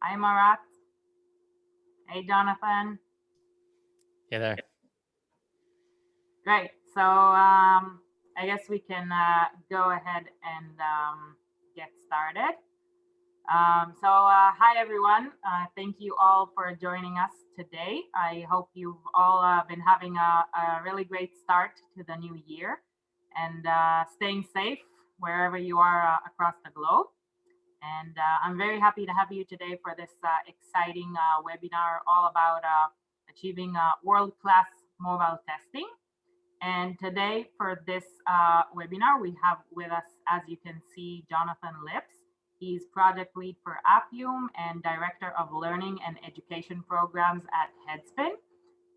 Hi, Marat. Hey, Jonathan. Hey there. Great. So I guess we can go ahead and get started. Hi, everyone. Thank you all for joining us today. I hope you've all been having a really great start to the new year and staying safe wherever you are across the globe. And I'm very happy to have you today for this exciting webinar all about achieving world-class mobile testing. And today for this webinar, we have with us, as you can see, Jonathan Lips. He's project lead for Appium and director of learning and education programs at HeadSpin.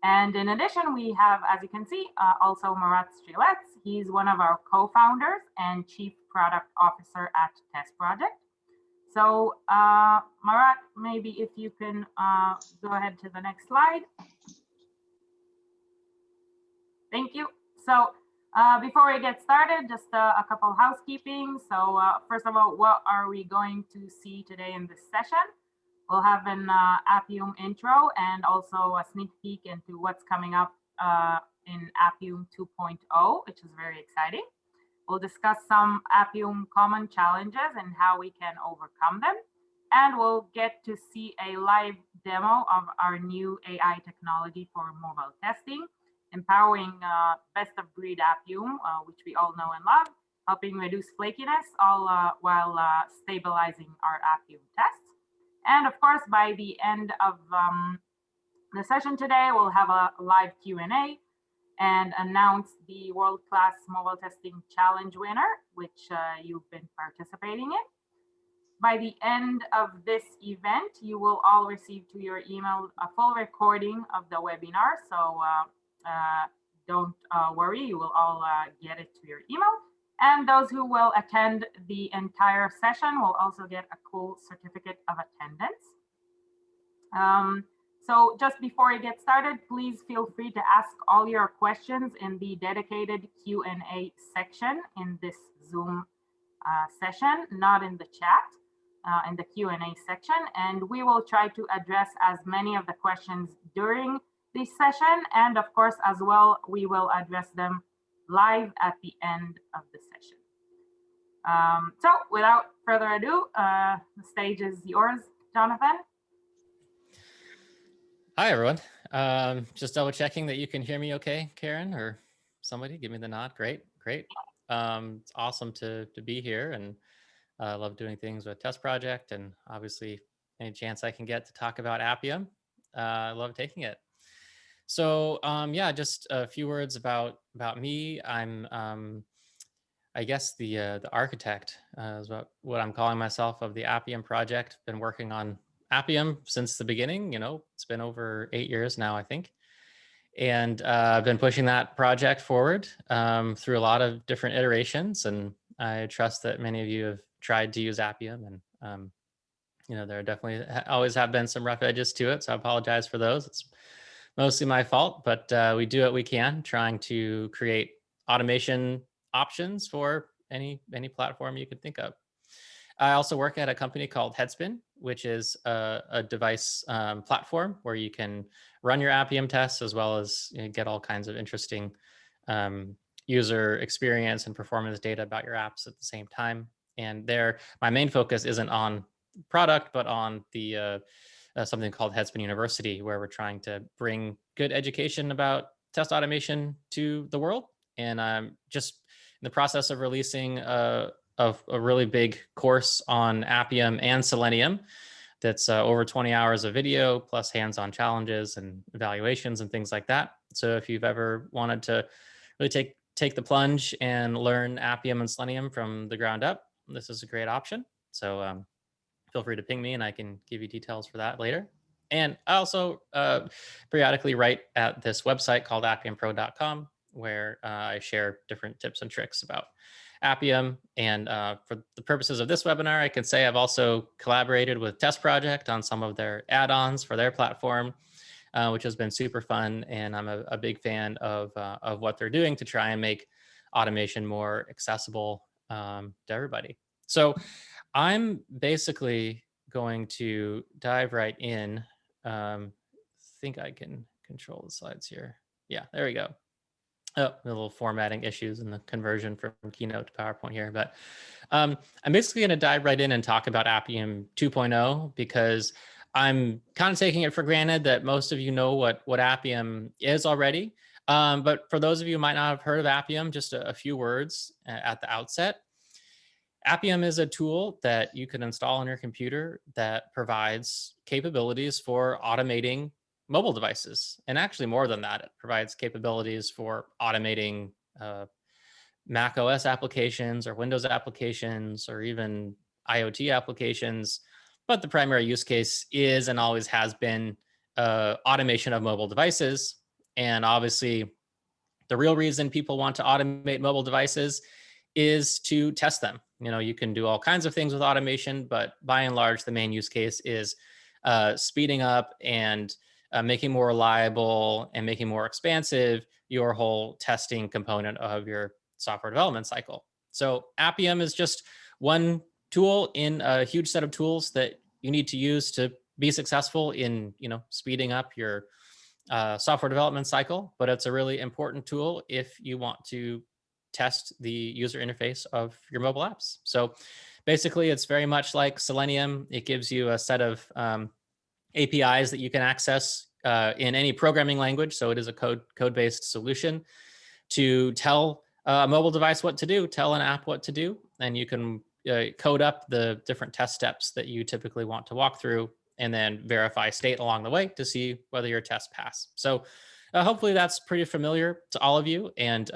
And in addition, we have, as you can see, also Marat Strelets. He's one of our co-founders and chief product officer at TestProject. So Marat, maybe if you can go ahead to the next slide. Thank you. So before we get started, just a couple housekeeping. So first of all, what are we going to see today in this session? We'll have an Appium intro and also a sneak peek into what's coming up in Appium 2.0, which is very exciting. We'll discuss some Appium common challenges and how we can overcome them. And we'll get to see a live demo of our new AI technology for mobile testing, empowering best-of-breed Appium, which we all know and love, helping reduce flakiness, all while stabilizing our Appium tests. And of course, by the end of the session today, we'll have a live Q&A and announce the world-class mobile testing challenge winner, which you've been participating in. By the end of this event, you will all receive to your email a full recording of the webinar. So don't worry, you will all get it to your email. And those who will attend the entire session will also get a cool certificate of attendance. So just before we get started, please feel free to ask all your questions in the dedicated Q&A section in this Zoom session, not in the chat, in the Q&A section. And we will try to address as many of the questions during this session. And of course, as well, we will address them live at the end of the session. So without further ado, the stage is yours, Jonathan. Hi, everyone. Just double checking that you can hear me okay, Karen, or somebody give me the nod. Great. It's awesome to be here, and I love doing things with TestProject, and obviously any chance I can get to talk about Appium, I love taking it. So yeah, just a few words about me. I'm I guess the architect is what I'm calling myself of the Appium project. Been working on Appium since the beginning. It's been over 8 years now, I think. And I've been pushing that project forward through a lot of different iterations. And I trust that many of you have tried to use Appium. And, there definitely always have been some rough edges to it. So I apologize for those. It's mostly my fault, but we do what we can, trying to create automation options for any platform you could think of. I also work at a company called HeadSpin, which is a device platform where you can run your Appium tests as well as get all kinds of interesting user experience and performance data about your apps at the same time. And there, my main focus isn't on product, but on the something called HeadSpin University, where we're trying to bring good education about test automation to the world. And I'm just in the process of releasing a really big course on Appium and Selenium that's over 20 hours of video plus hands-on challenges and evaluations and things like that. So if you've ever wanted to really take the plunge and learn Appium and Selenium from the ground up, this is a great option. So feel free to ping me and I can give you details for that later. And I also periodically write at this website called appiumpro.com, where I share different tips and tricks about Appium. And for the purposes of this webinar, I can say I've also collaborated with TestProject on some of their add-ons for their platform, which has been super fun. And I'm a big fan of what they're doing to try and make automation more accessible to everybody. So I'm basically going to dive right in. Think I can control the slides here. Yeah, there we go. Oh, a little formatting issues in the conversion from Keynote to PowerPoint here. But I'm basically going to dive right in and talk about Appium 2.0 because I'm kind of taking it for granted that most of you know what Appium is already. But for those of you who might not have heard of Appium, just a few words at the outset. Appium is a tool that you can install on your computer that provides capabilities for automating mobile devices. And actually more than that, it provides capabilities for automating Mac OS applications or Windows applications or even IoT applications. But the primary use case is and always has been automation of mobile devices. And obviously, the real reason people want to automate mobile devices is to test them. You know, you can do all kinds of things with automation, but by and large, the main use case is speeding up and making more reliable and making more expansive your whole testing component of your software development cycle. So Appium is just one tool in a huge set of tools that you need to use to be successful in, you know, speeding up your software development cycle, but it's a really important tool if you want to test the user interface of your mobile apps. So basically, it's very much like Selenium. It gives you a set of APIs that you can access in any programming language. So it is a code-based solution to tell a mobile device what to do, tell an app what to do, and you can code up the different test steps that you typically want to walk through and then verify state along the way to see whether your tests pass. So hopefully that's pretty familiar to all of you. And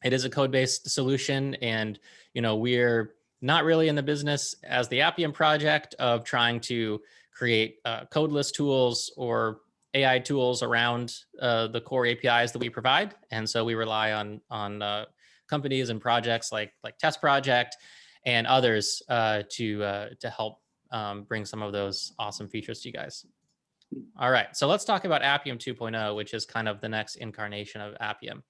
it is a code-based solution. And, you know, we're not really in the business as the Appium project of trying to create codeless tools or AI tools around the core APIs that we provide. And so we rely on companies and projects like TestProject and others to help bring some of those awesome features to you guys. All right, so let's talk about Appium 2.0, which is kind of the next incarnation of Appium.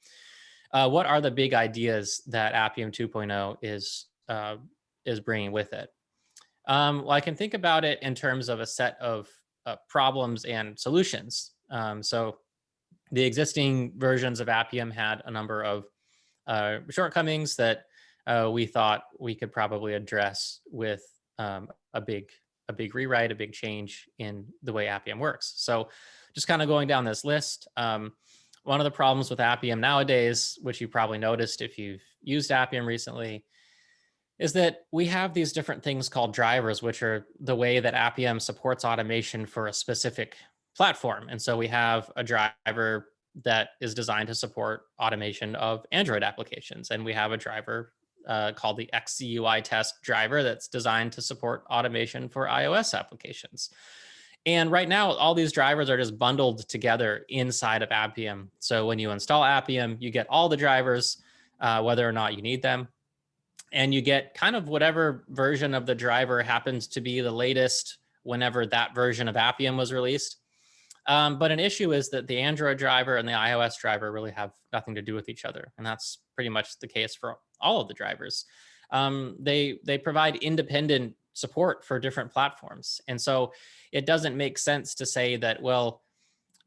What are the big ideas that Appium 2.0 is bringing with it? Well, I can think about it in terms of a set of problems and solutions. So the existing versions of Appium had a number of shortcomings that we thought we could probably address with a big rewrite, a big change in the way Appium works. So just kind of going down this list, one of the problems with Appium nowadays, which you probably noticed if you've used Appium recently, is that we have these different things called drivers, which are the way that Appium supports automation for a specific platform. And so we have a driver that is designed to support automation of Android applications. And we have a driver called the XCUI test driver that's designed to support automation for iOS applications. And right now, all these drivers are just bundled together inside of Appium. So when you install Appium, you get all the drivers, whether or not you need them. And you get kind of whatever version of the driver happens to be the latest whenever that version of Appium was released. But an issue is that the Android driver and the iOS driver really have nothing to do with each other. And that's pretty much the case for all of the drivers. They provide independent support for different platforms. And so it doesn't make sense to say that, well,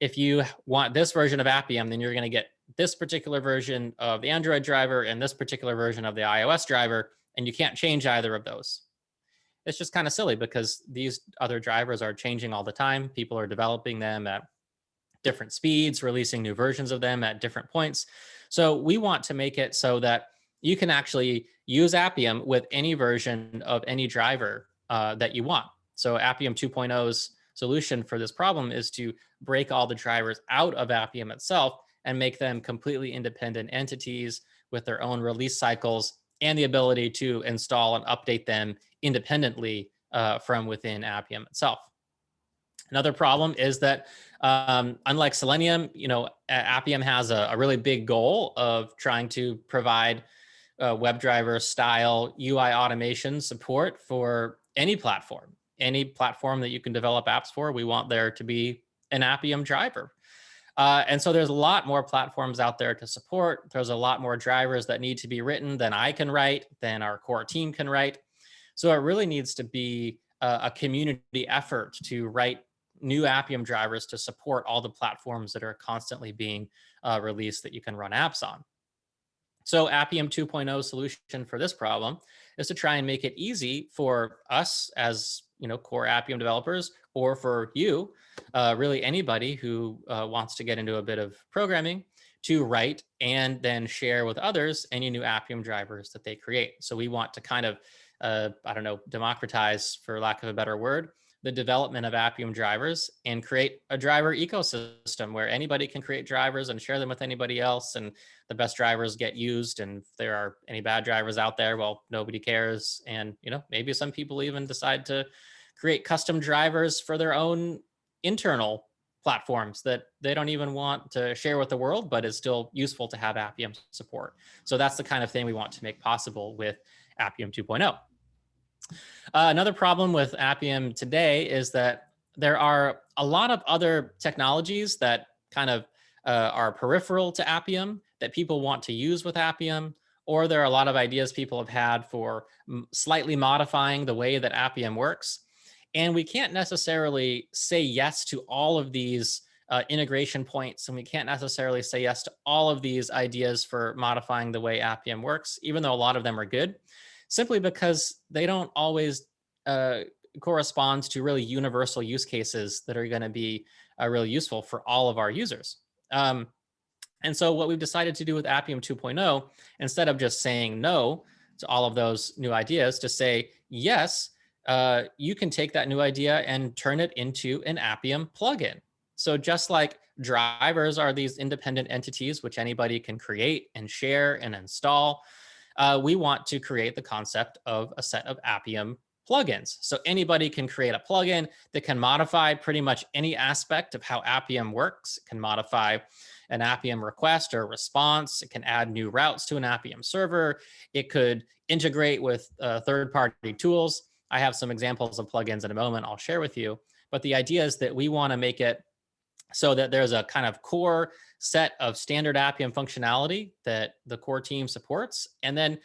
if you want this version of Appium, then you're going to get this particular version of the Android driver and this particular version of the iOS driver, and you can't change either of those. It's just kind of silly because these other drivers are changing all the time. People are developing them at different speeds, releasing new versions of them at different points. So we want to make it so that you can actually use Appium with any version of any driver that you want. So Appium 2.0's solution for this problem is to break all the drivers out of Appium itself and make them completely independent entities with their own release cycles and the ability to install and update them independently from within Appium itself. Another problem is that unlike Selenium, you know, Appium has a really big goal of trying to provide WebDriver style UI automation support for any platform that you can develop apps for. We want there to be an Appium driver. And so there's a lot more platforms out there to support. There's a lot more drivers that need to be written than I can write, than our core team can write. So it really needs to be a community effort to write new Appium drivers to support all the platforms that are constantly being released that you can run apps on. So Appium 2.0 solution for this problem is to try and make it easy for us as core Appium developers, or for you, really anybody who wants to get into a bit of programming, to write and then share with others any new Appium drivers that they create. So we want to kind of, I don't know, democratize, for lack of a better word, the development of Appium drivers and create a driver ecosystem where anybody can create drivers and share them with anybody else. And the best drivers get used. And if there are any bad drivers out there, well, nobody cares. And, maybe some people even decide to create custom drivers for their own internal platforms that they don't even want to share with the world, but it's still useful to have Appium support. So that's the kind of thing we want to make possible with Appium 2.0. Another problem with Appium today is that there are a lot of other technologies that kind of are peripheral to Appium that people want to use with Appium, or there are a lot of ideas people have had for slightly modifying the way that Appium works. And we can't necessarily say yes to all of these integration points, and we can't necessarily say yes to all of these ideas for modifying the way Appium works, even though a lot of them are good, simply because they don't always correspond to really universal use cases that are going to be really useful for all of our users. And so what we've decided to do with Appium 2.0, instead of just saying no to all of those new ideas, to say yes, you can take that new idea and turn it into an Appium plugin. So just like drivers are these independent entities which anybody can create and share and install, we want to create the concept of a set of Appium plugins. So anybody can create a plugin that can modify pretty much any aspect of how Appium works. It can modify an Appium request or response. It can add new routes to an Appium server. It could integrate with third-party tools. I have some examples of plugins in a moment I'll share with you. But the idea is that we want to make it so that there's a kind of core set of standard Appium functionality that the core team supports, and then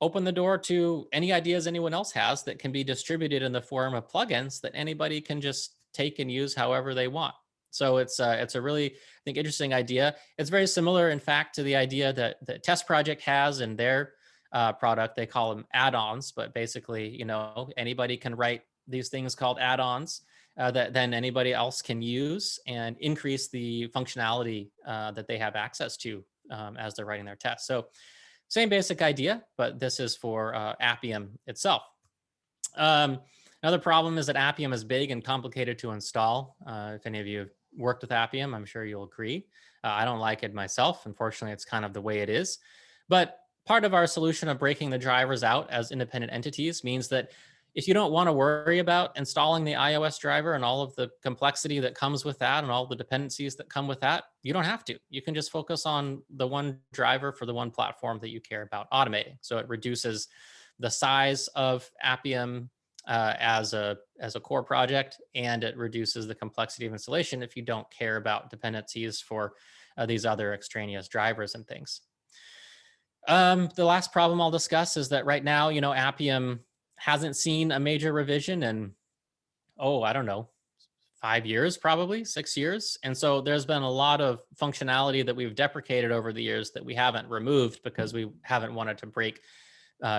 open the door to any ideas anyone else has that can be distributed in the form of plugins that anybody can just take and use however they want. So it's a really, I think, interesting idea. It's very similar, in fact, to the idea that TestProject has in their product. They call them add-ons, but basically, anybody can write these things called add-ons that then anybody else can use and increase the functionality that they have access to as they're writing their tests. So same basic idea, but this is for Appium itself. Another problem is that Appium is big and complicated to install. If any of you have worked with Appium, I'm sure you'll agree. I don't like it myself. Unfortunately, it's kind of the way it is. But part of our solution of breaking the drivers out as independent entities means that if you don't want to worry about installing the iOS driver and all of the complexity that comes with that and all the dependencies that come with that, you don't have to. You can just focus on the one driver for the one platform that you care about automating. So it reduces the size of Appium as a core project, and it reduces the complexity of installation if you don't care about dependencies for these other extraneous drivers and things. The last problem I'll discuss is that right now, Appium hasn't seen a major revision in, I don't know, 5 years, probably 6 years. And so there's been a lot of functionality that we've deprecated over the years that we haven't removed because we haven't wanted to break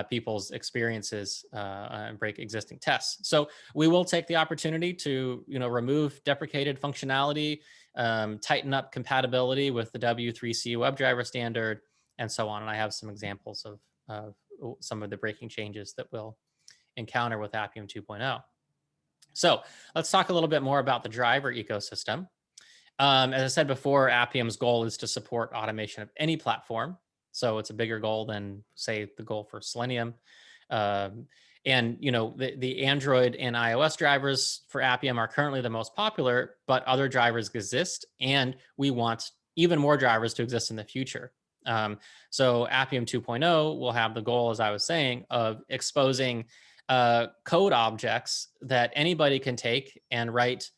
people's experiences and break existing tests. So we will take the opportunity to, remove deprecated functionality, tighten up compatibility with the W3C WebDriver standard, and so on. And I have some examples of some of the breaking changes that we'll encounter with Appium 2.0. So let's talk a little bit more about the driver ecosystem. As I said before, Appium's goal is to support automation of any platform. So it's a bigger goal than, say, the goal for Selenium. And, the Android and iOS drivers for Appium are currently the most popular, but other drivers exist, and we want even more drivers to exist in the future. So Appium 2.0 will have the goal, as I was saying, of exposing code objects that anybody can take and write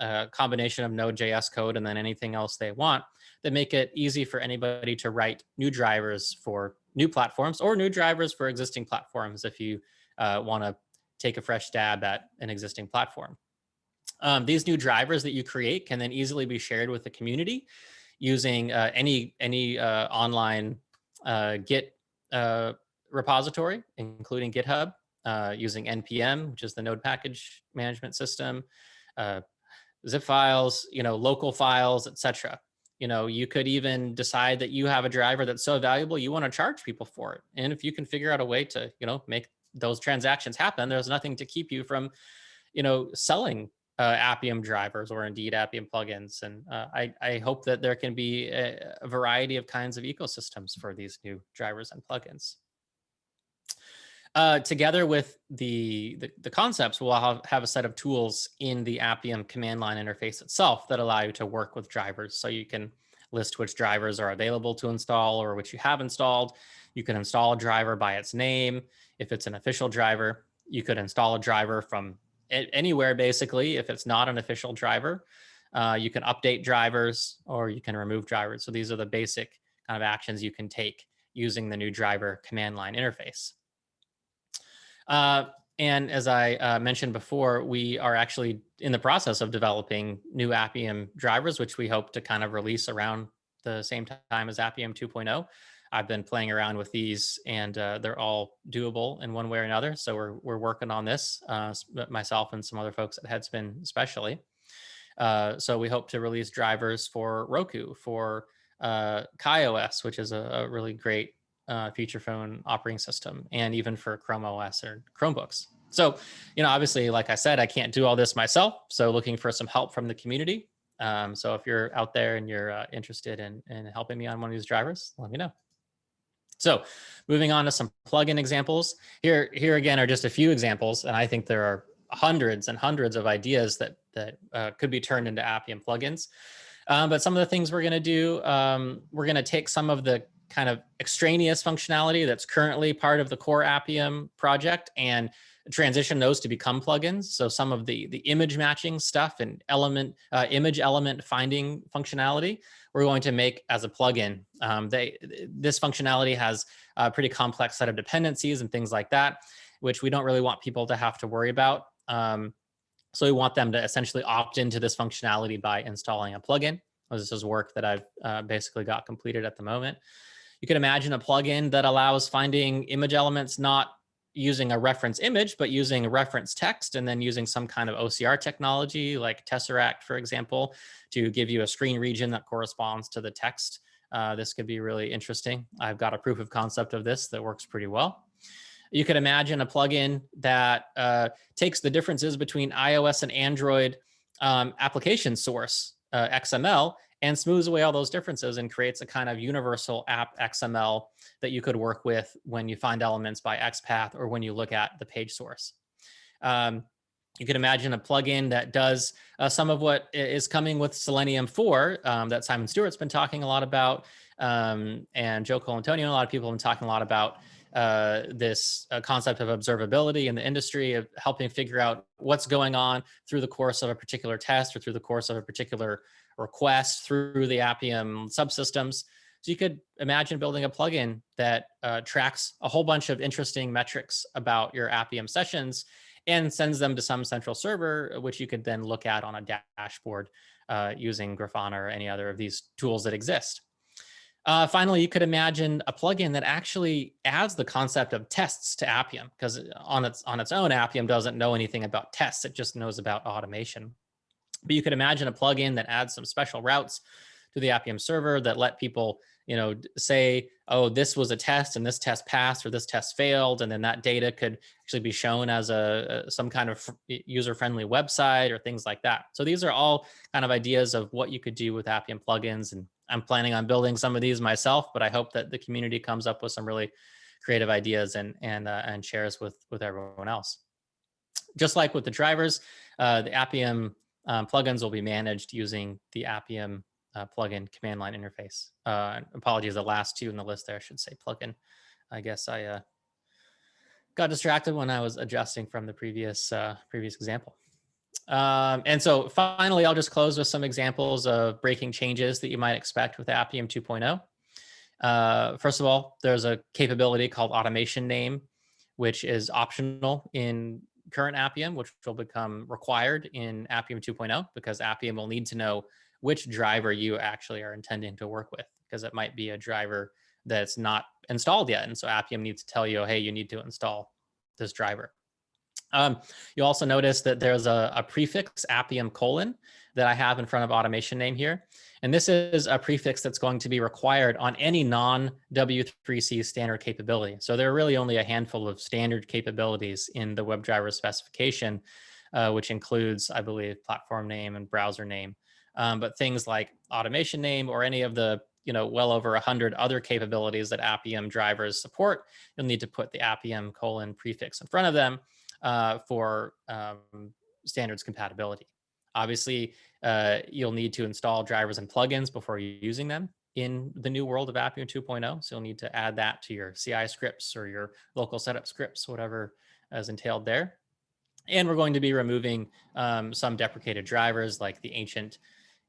a combination of Node.js code and then anything else they want, that make it easy for anybody to write new drivers for new platforms or new drivers for existing platforms if you want to take a fresh stab at an existing platform. These new drivers that you create can then easily be shared with the community using any online Git repository, including GitHub, using npm, which is the node package management system, zip files, local files, etc. You could even decide that you have a driver that's so valuable you want to charge people for it. And if you can figure out a way to, make those transactions happen, there's nothing to keep you from, selling Appium drivers or indeed Appium plugins. And I hope that there can be a variety of kinds of ecosystems for these new drivers and plugins. Together with the concepts, we'll have a set of tools in the Appium command line interface itself that allow you to work with drivers. So you can list which drivers are available to install or which you have installed. You can install a driver by its name. If it's an official driver, you could install a driver from anywhere, basically. If it's not an official driver, you can update drivers or you can remove drivers. So these are the basic kind of actions you can take using the new driver command line interface. And as I mentioned before, we are actually in the process of developing new Appium drivers, which we hope to kind of release around the same time as Appium 2.0. I've been playing around with these, and they're all doable in one way or another. So we're working on this, myself and some other folks at HeadSpin especially. So we hope to release drivers for Roku, for KaiOS, which is a really great feature phone operating system, and even for Chrome OS or Chromebooks. So, obviously, like I said, I can't do all this myself. So looking for some help from the community. So if you're out there and you're interested in helping me on one of these drivers, let me know. So moving on to some plugin examples. Here again are just a few examples, and I think there are hundreds and hundreds of ideas that could be turned into Appium plugins. But some of the things we're going to do, we're going to take some of the kind of extraneous functionality that's currently part of the core Appium project and transition those to become plugins. So some of the image matching stuff and image element finding functionality, we're going to make as a plugin. This functionality has a pretty complex set of dependencies and things like that, which we don't really want people to have to worry about. So we want them to essentially opt into this functionality by installing a plugin. This is work that I've basically got completed at the moment. You could imagine a plugin that allows finding image elements not using a reference image, but using a reference text, and then using some kind of OCR technology like Tesseract, for example, to give you a screen region that corresponds to the text. This could be really interesting. I've got a proof of concept of this that works pretty well. You could imagine a plugin that takes the differences between iOS and Android application source, XML, and smooths away all those differences and creates a kind of universal app XML that you could work with when you find elements by XPath or when you look at the page source. You could imagine a plugin that does some of what is coming with Selenium 4 that Simon Stewart's been talking a lot about, and Joe Colantonio, a lot of people have been talking a lot about this concept of observability in the industry, of helping figure out what's going on through the course of a particular test or through the course of a particular request through the Appium subsystems. So you could imagine building a plugin that tracks a whole bunch of interesting metrics about your Appium sessions and sends them to some central server, which you could then look at on a dashboard using Grafana or any other of these tools that exist. Finally, you could imagine a plugin that actually adds the concept of tests to Appium, because on its own, Appium doesn't know anything about tests. It just knows about automation. But you could imagine a plugin that adds some special routes to the Appium server that let people, say, oh, this was a test and this test passed or this test failed, and then that data could actually be shown as some kind of user-friendly website or things like that. So these are all kind of ideas of what you could do with Appium plugins, and I'm planning on building some of these myself, but I hope that the community comes up with some really creative ideas and shares with everyone else. Just like with the drivers, the Appium plugins will be managed using the Appium plugin command line interface. Apologies, the last two in the list there should say plugin. I guess I got distracted when I was adjusting from the previous example. And so finally, I'll just close with some examples of breaking changes that you might expect with Appium 2.0. First of all, there's a capability called automation name, which is optional in current Appium, which will become required in Appium 2.0, because Appium will need to know which driver you actually are intending to work with, because it might be a driver that's not installed yet. And so Appium needs to tell you, hey, you need to install this driver. You also notice that there's a prefix, Appium colon, that I have in front of automation name here. And this is a prefix that's going to be required on any non-W3C standard capability. So there are really only a handful of standard capabilities in the WebDriver specification, which includes, I believe, platform name and browser name. But things like automation name or any of the well over 100 other capabilities that Appium drivers support, you'll need to put the Appium colon prefix in front of them for standards compatibility. Obviously, you'll need to install drivers and plugins before you're using them in the new world of Appium 2.0. So you'll need to add that to your CI scripts or your local setup scripts, whatever is entailed there. And we're going to be removing some deprecated drivers like the ancient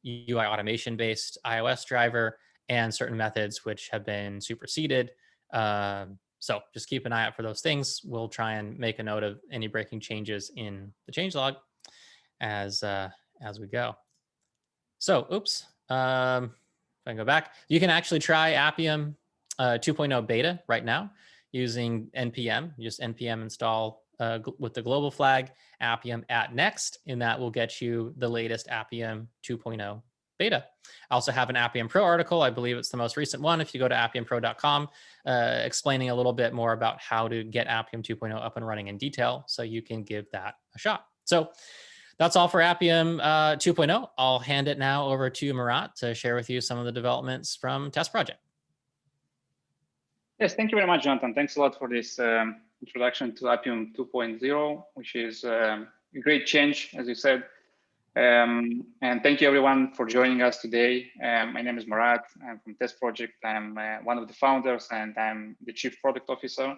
UI automation based iOS driver and certain methods which have been superseded. So just keep an eye out for those things. We'll try and make a note of any breaking changes in the changelog as we go. So, oops. If I can go back, you can actually try Appium 2.0 beta right now using npm. You just npm install with the global flag Appium at next, and that will get you the latest Appium 2.0 beta. I also have an Appium Pro article. I believe it's the most recent one. If you go to appiumpro.com, explaining a little bit more about how to get Appium 2.0 up and running in detail, so you can give that a shot. So that's all for Appium 2.0. I'll hand it now over to Marat to share with you some of the developments from TestProject. Yes, thank you very much, Jonathan. Thanks a lot for this introduction to Appium 2.0, which is a great change, as you said. And thank you everyone for joining us today. My name is Marat. I'm from TestProject. I'm one of the founders and I'm the Chief Product Officer.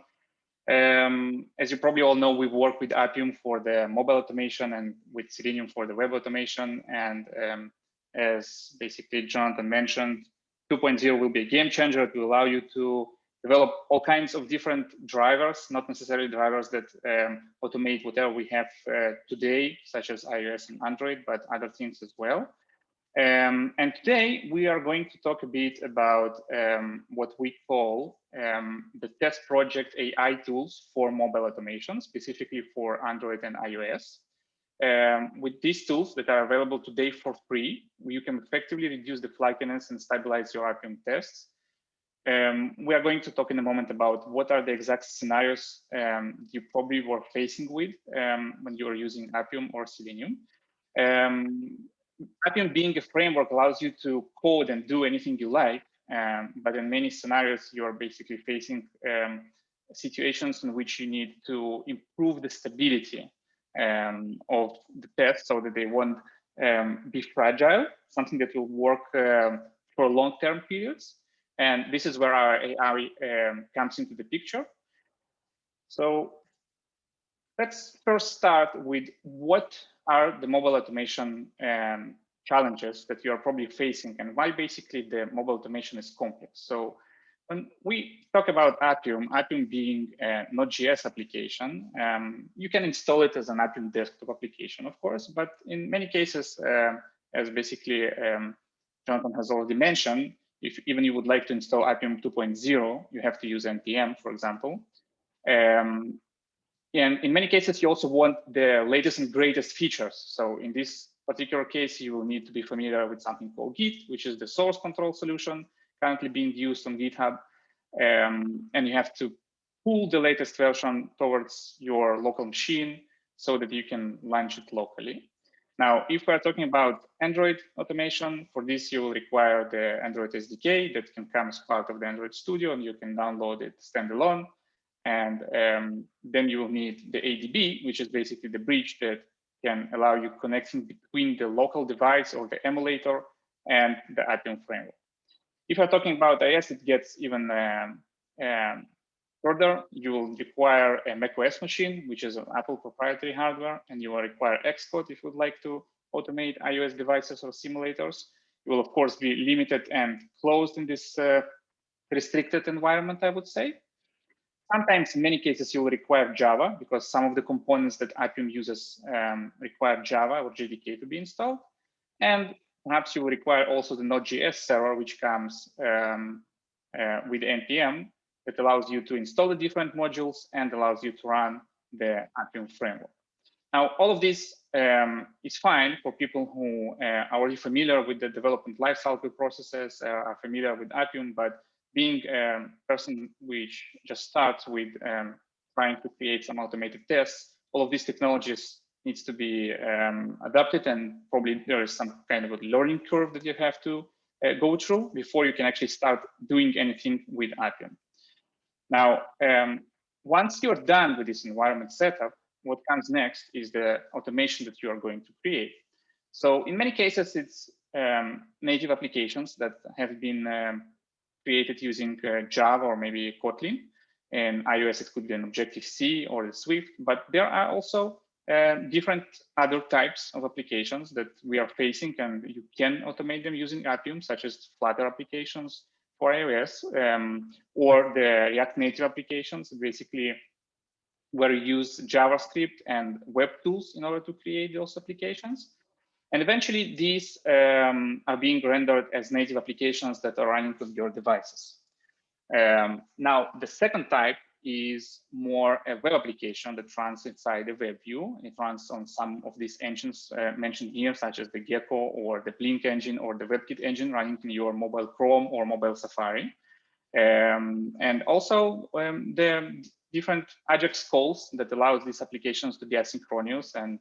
As you probably all know, we work with Appium for the mobile automation and with Selenium for the web automation. And as basically Jonathan mentioned, 2.0 will be a game changer. It will allow you to develop all kinds of different drivers, not necessarily drivers that automate whatever we have today, such as iOS and Android, but other things as well. And today we are going to talk a bit about what we call the TestProject AI tools for mobile automation, specifically for Android and iOS. With these tools that are available today for free, you can effectively reduce the flakiness and stabilize your Appium tests. We are going to talk in a moment about what are the exact scenarios you probably were facing with when you are using Appium or Selenium. Appium being a framework allows you to code and do anything you like, but in many scenarios, you are basically facing situations in which you need to improve the stability of the test so that they won't be fragile, something that will work for long-term periods. And this is where our AI comes into the picture. So let's first start with what are the mobile automation challenges that you are probably facing and why basically the mobile automation is complex. So when we talk about Appium being a Node.js application, you can install it as an Appium desktop application, of course, but in many cases, as basically Jonathan has already mentioned, if even you would like to install Appium 2.0, you have to use npm, for example. And in many cases, you also want the latest and greatest features. So in this particular case, you will need to be familiar with something called Git, which is the source control solution currently being used on GitHub. And you have to pull the latest version towards your local machine so that you can launch it locally. Now, if we're talking about Android automation, for this, you will require the Android SDK that can come as part of the Android Studio, and you can download it standalone. And then you will need the ADB, which is basically the bridge that can allow you connecting between the local device or the emulator and the Appium framework. If you're talking about iOS, it gets even further. You will require a macOS machine, which is an Apple proprietary hardware, and you will require Xcode if you would like to automate iOS devices or simulators. You will, of course, be limited and closed in this restricted environment, I would say. Sometimes, in many cases, you will require Java because some of the components that Appium uses require Java or JDK to be installed. And perhaps you will require also the Node.js server, which comes with NPM that allows you to install the different modules and allows you to run the Appium framework. Now, all of this is fine for people who are already familiar with the development lifecycle processes, are familiar with Appium, but being a person which just starts with trying to create some automated tests, all of these technologies needs to be adapted, and probably there is some kind of a learning curve that you have to go through before you can actually start doing anything with Appium. Now, once you're done with this environment setup, what comes next is the automation that you are going to create. So in many cases, it's native applications that have been created using Java or maybe Kotlin. In iOS, it could be an Objective-C or the Swift, but there are also different other types of applications that we are facing, and you can automate them using Appium, such as Flutter applications for iOS, or the React Native applications, basically where you use JavaScript and web tools in order to create those applications. And eventually, these are being rendered as native applications that are running on your devices. Now, the second type is more a web application that runs inside a web view. It runs on some of these engines mentioned here, such as the Gecko or the Blink engine or the WebKit engine running in your mobile Chrome or mobile Safari. And also the different Ajax calls that allows these applications to be asynchronous and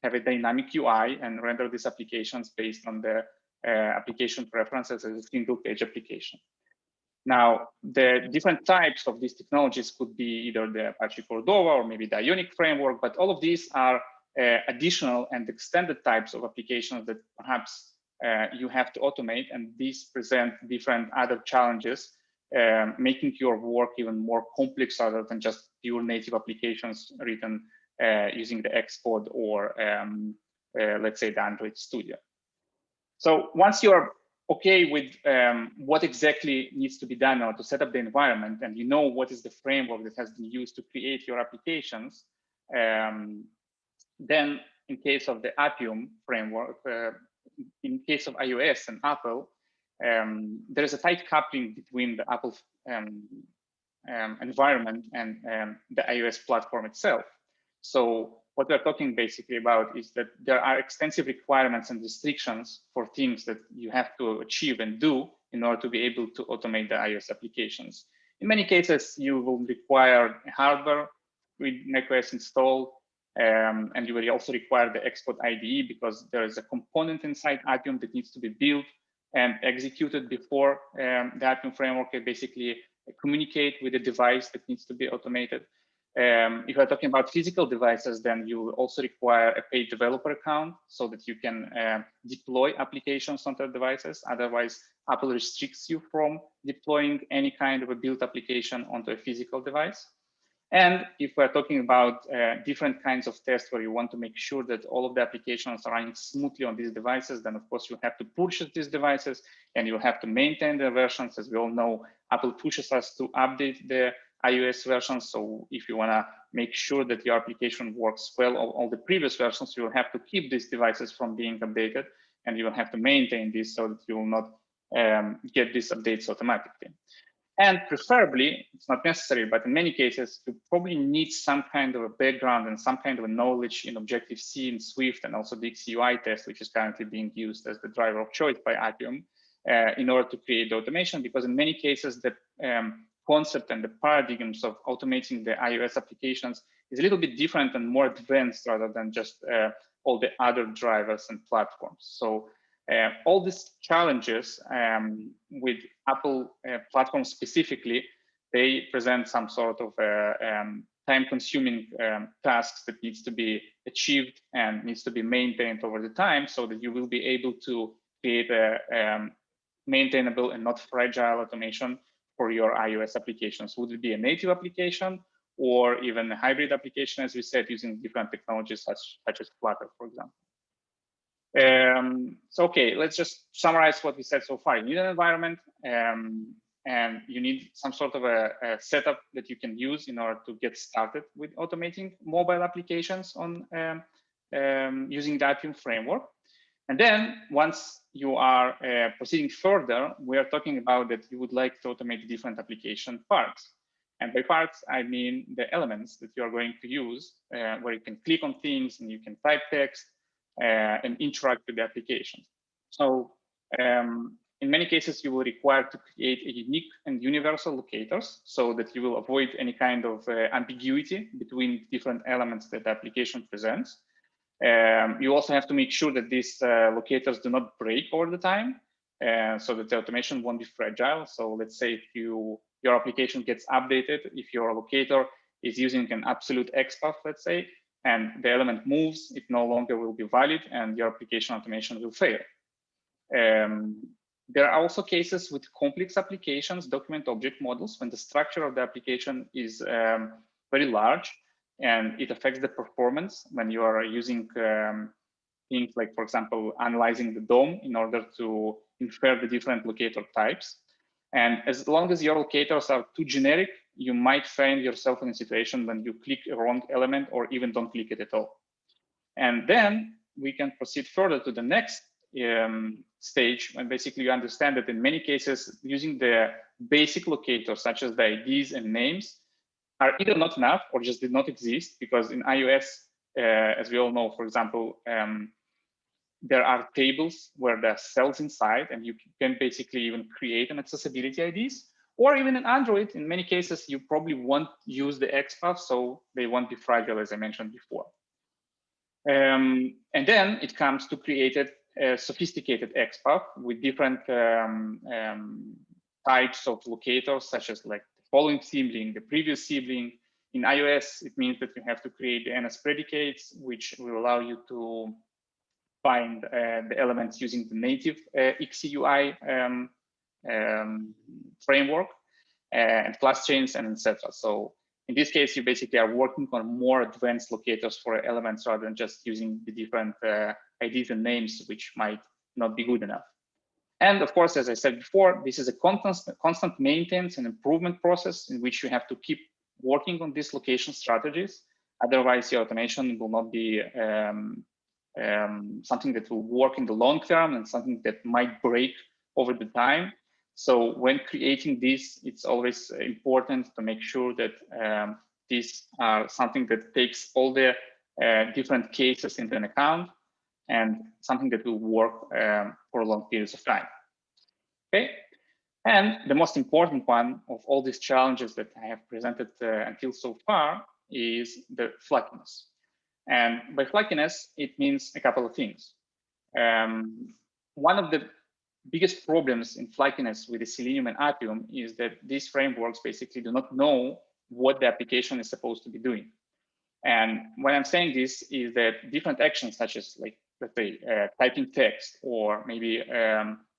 have a dynamic UI and render these applications based on the application preferences as a single page application. Now, the different types of these technologies could be either the Apache Cordova or maybe the Ionic framework, but all of these are additional and extended types of applications that perhaps you have to automate, and these present different other challenges, making your work even more complex rather than just pure native applications written using the Xcode or let's say the Android Studio. So once you're okay with what exactly needs to be done or to set up the environment, and you know what is the framework that has been used to create your applications, then in case of the Appium framework, in case of iOS and Apple, there is a tight coupling between the Apple environment and the iOS platform itself. So what we're talking basically about is that there are extensive requirements and restrictions for things that you have to achieve and do in order to be able to automate the iOS applications. In many cases, you will require hardware with macOS installed, and you will also require the Xcode IDE because there is a component inside Appium that needs to be built and executed before the Appium framework can basically communicate with the device that needs to be automated. If you're talking about physical devices, then you will also require a paid developer account so that you can deploy applications onto devices. Otherwise, Apple restricts you from deploying any kind of a built application onto a physical device. And if we're talking about different kinds of tests where you want to make sure that all of the applications are running smoothly on these devices, then of course you have to purchase these devices and you have to maintain the versions. As we all know, Apple pushes us to update the iOS versions. So if you want to make sure that your application works well on all the previous versions, you will have to keep these devices from being updated, and you will have to maintain this so that you will not get these updates automatically. And preferably, it's not necessary, but in many cases, you probably need some kind of a background and some kind of a knowledge in Objective-C and Swift, and also the XUI test, which is currently being used as the driver of choice by Appium in order to create the automation, because in many cases, the concept and the paradigms of automating the iOS applications is a little bit different and more advanced rather than just all the other drivers and platforms. So all these challenges with Apple platform specifically, they present some sort of time-consuming tasks that needs to be achieved and needs to be maintained over the time so that you will be able to create a maintainable and not fragile automation for your iOS applications. Would it be a native application or even a hybrid application, as we said, using different technologies such as Flutter, for example? So, okay, let's just summarize what we said so far. You need an environment. and you need some sort of a setup that you can use in order to get started with automating mobile applications on using the Appium framework. And then once you are proceeding further, we are talking about that you would like to automate different application parts. And by parts, I mean the elements that you are going to use, where you can click on things and you can type text and interact with the application. So in many cases, you will require to create a unique and universal locators so that you will avoid any kind of ambiguity between different elements that the application presents. You also have to make sure that these locators do not break over the time, so that the automation won't be fragile. So let's say if your application gets updated, if your locator is using an absolute XPath, let's say, and the element moves, it no longer will be valid and your application automation will fail. There are also cases with complex applications, document object models, when the structure of the application is very large and it affects the performance when you are using things like, for example, analyzing the DOM in order to infer the different locator types. And as long as your locators are too generic, you might find yourself in a situation when you click a wrong element or even don't click it at all. And then we can proceed further to the next stage, and basically you understand that in many cases, using the basic locators such as the IDs and names are either not enough or just did not exist, because in iOS, as we all know, for example, there are tables where there are cells inside and you can basically even create an accessibility IDs. Or even in Android, in many cases, you probably won't use the XPath, so they won't be fragile, as I mentioned before. And then it comes to create a sophisticated XPath with different types of locators, such as like the following sibling, the previous sibling. In iOS, it means that you have to create the NS predicates, which will allow you to find the elements using the native XCUI framework and class chains and etc. So in this case, you basically are working on more advanced locators for elements rather than just using the different IDs and names, which might not be good enough. And of course, as I said before, this is a constant maintenance and improvement process in which you have to keep working on these location strategies. Otherwise, your automation will not be something that will work in the long term and something that might break over the time. So when creating this, it's always important to make sure that these are something that takes all the different cases into an account and something that will work for long periods of time. Okay, and the most important one of all these challenges that I have presented until so far is the flakiness. And by flakiness, it means a couple of things. One of the biggest problems in flakiness with the Selenium and Appium is that these frameworks basically do not know what the application is supposed to be doing. And when I'm saying this is that different actions, such as like, let's say, typing text or maybe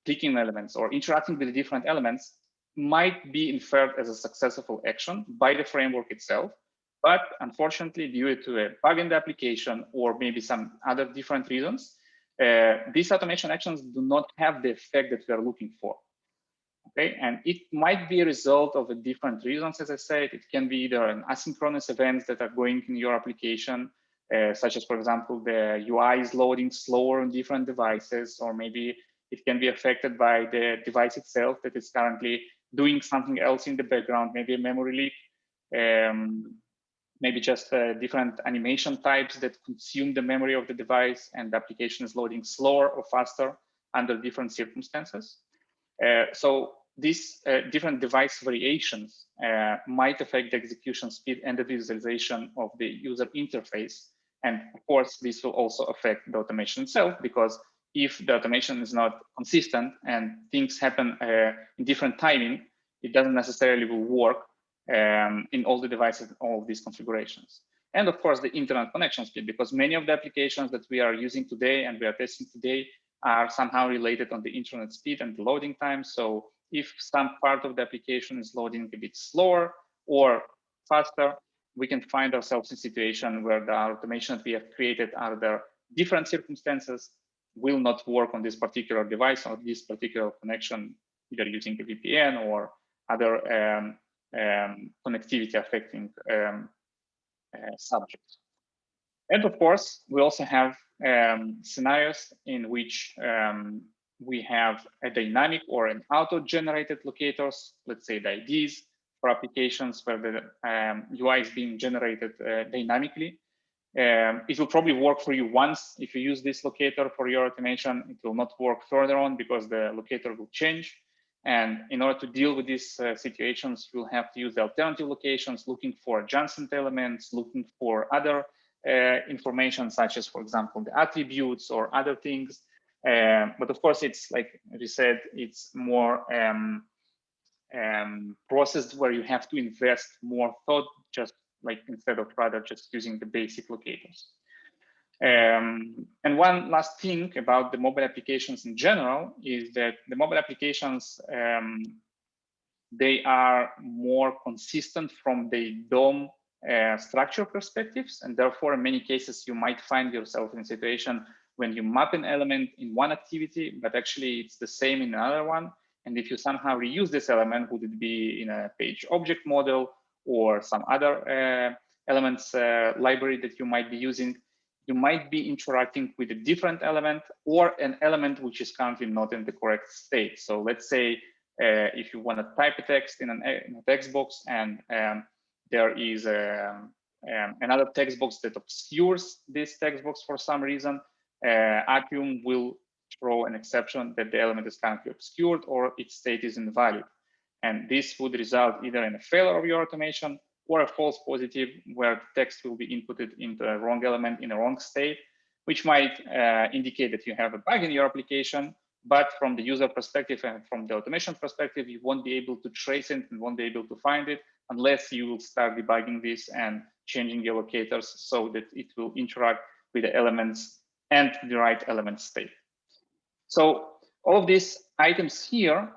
clicking elements or interacting with the different elements might be inferred as a successful action by the framework itself. But unfortunately, due to a bug in the application or maybe some other different reasons, these automation actions do not have the effect that we are looking for. Okay, and it might be a result of different reasons, as I said. It can be either an asynchronous events that are going in your application, such as, for example, the UI is loading slower on different devices, or maybe it can be affected by the device itself that is currently doing something else in the background, maybe a memory leak, maybe just different animation types that consume the memory of the device, and the application is loading slower or faster under different circumstances. So these different device variations might affect the execution speed and the visualization of the user interface. And of course, this will also affect the automation itself, because if the automation is not consistent and things happen in different timing, it doesn't necessarily will work in all the devices, all of these configurations. And of course, the internet connection speed, because many of the applications that we are using today and we are testing today are somehow related on the internet speed and the loading time. So if some part of the application is loading a bit slower or faster, we can find ourselves in a situation where the automation that we have created under different circumstances will not work on this particular device or this particular connection, either using a VPN or other connectivity affecting subjects. And of course, we also have scenarios in which we have a dynamic or an auto-generated locators, let's say the IDs, for applications where the UI is being generated dynamically. It will probably work for you once if you use this locator for your automation. It will not work further on because the locator will change. And in order to deal with these situations, you'll have to use the alternative locations, looking for adjacent elements, looking for other information, such as, for example, the attributes or other things. But of course, it's like we said, it's more process where you have to invest more thought, just like instead of rather just using the basic locators. And one last thing about the mobile applications in general is that the mobile applications, they are more consistent from the DOM structure perspectives, and therefore in many cases you might find yourself in a situation when you map an element in one activity, but actually it's the same in another one. And if you somehow reuse this element, would it be in a page object model or some other elements library that you might be using, you might be interacting with a different element or an element which is currently not in the correct state. So let's say if you want to type a text in a text box and there is another text box that obscures this text box for some reason, Appium will throw an exception that the element is currently obscured or its state is invalid. And this would result either in a failure of your automation or a false positive where the text will be inputted into a wrong element in a wrong state, which might indicate that you have a bug in your application. But from the user perspective and from the automation perspective, you won't be able to trace it and won't be able to find it unless you will start debugging this and changing your locators so that it will interact with the elements and the right element state. So all of these items here,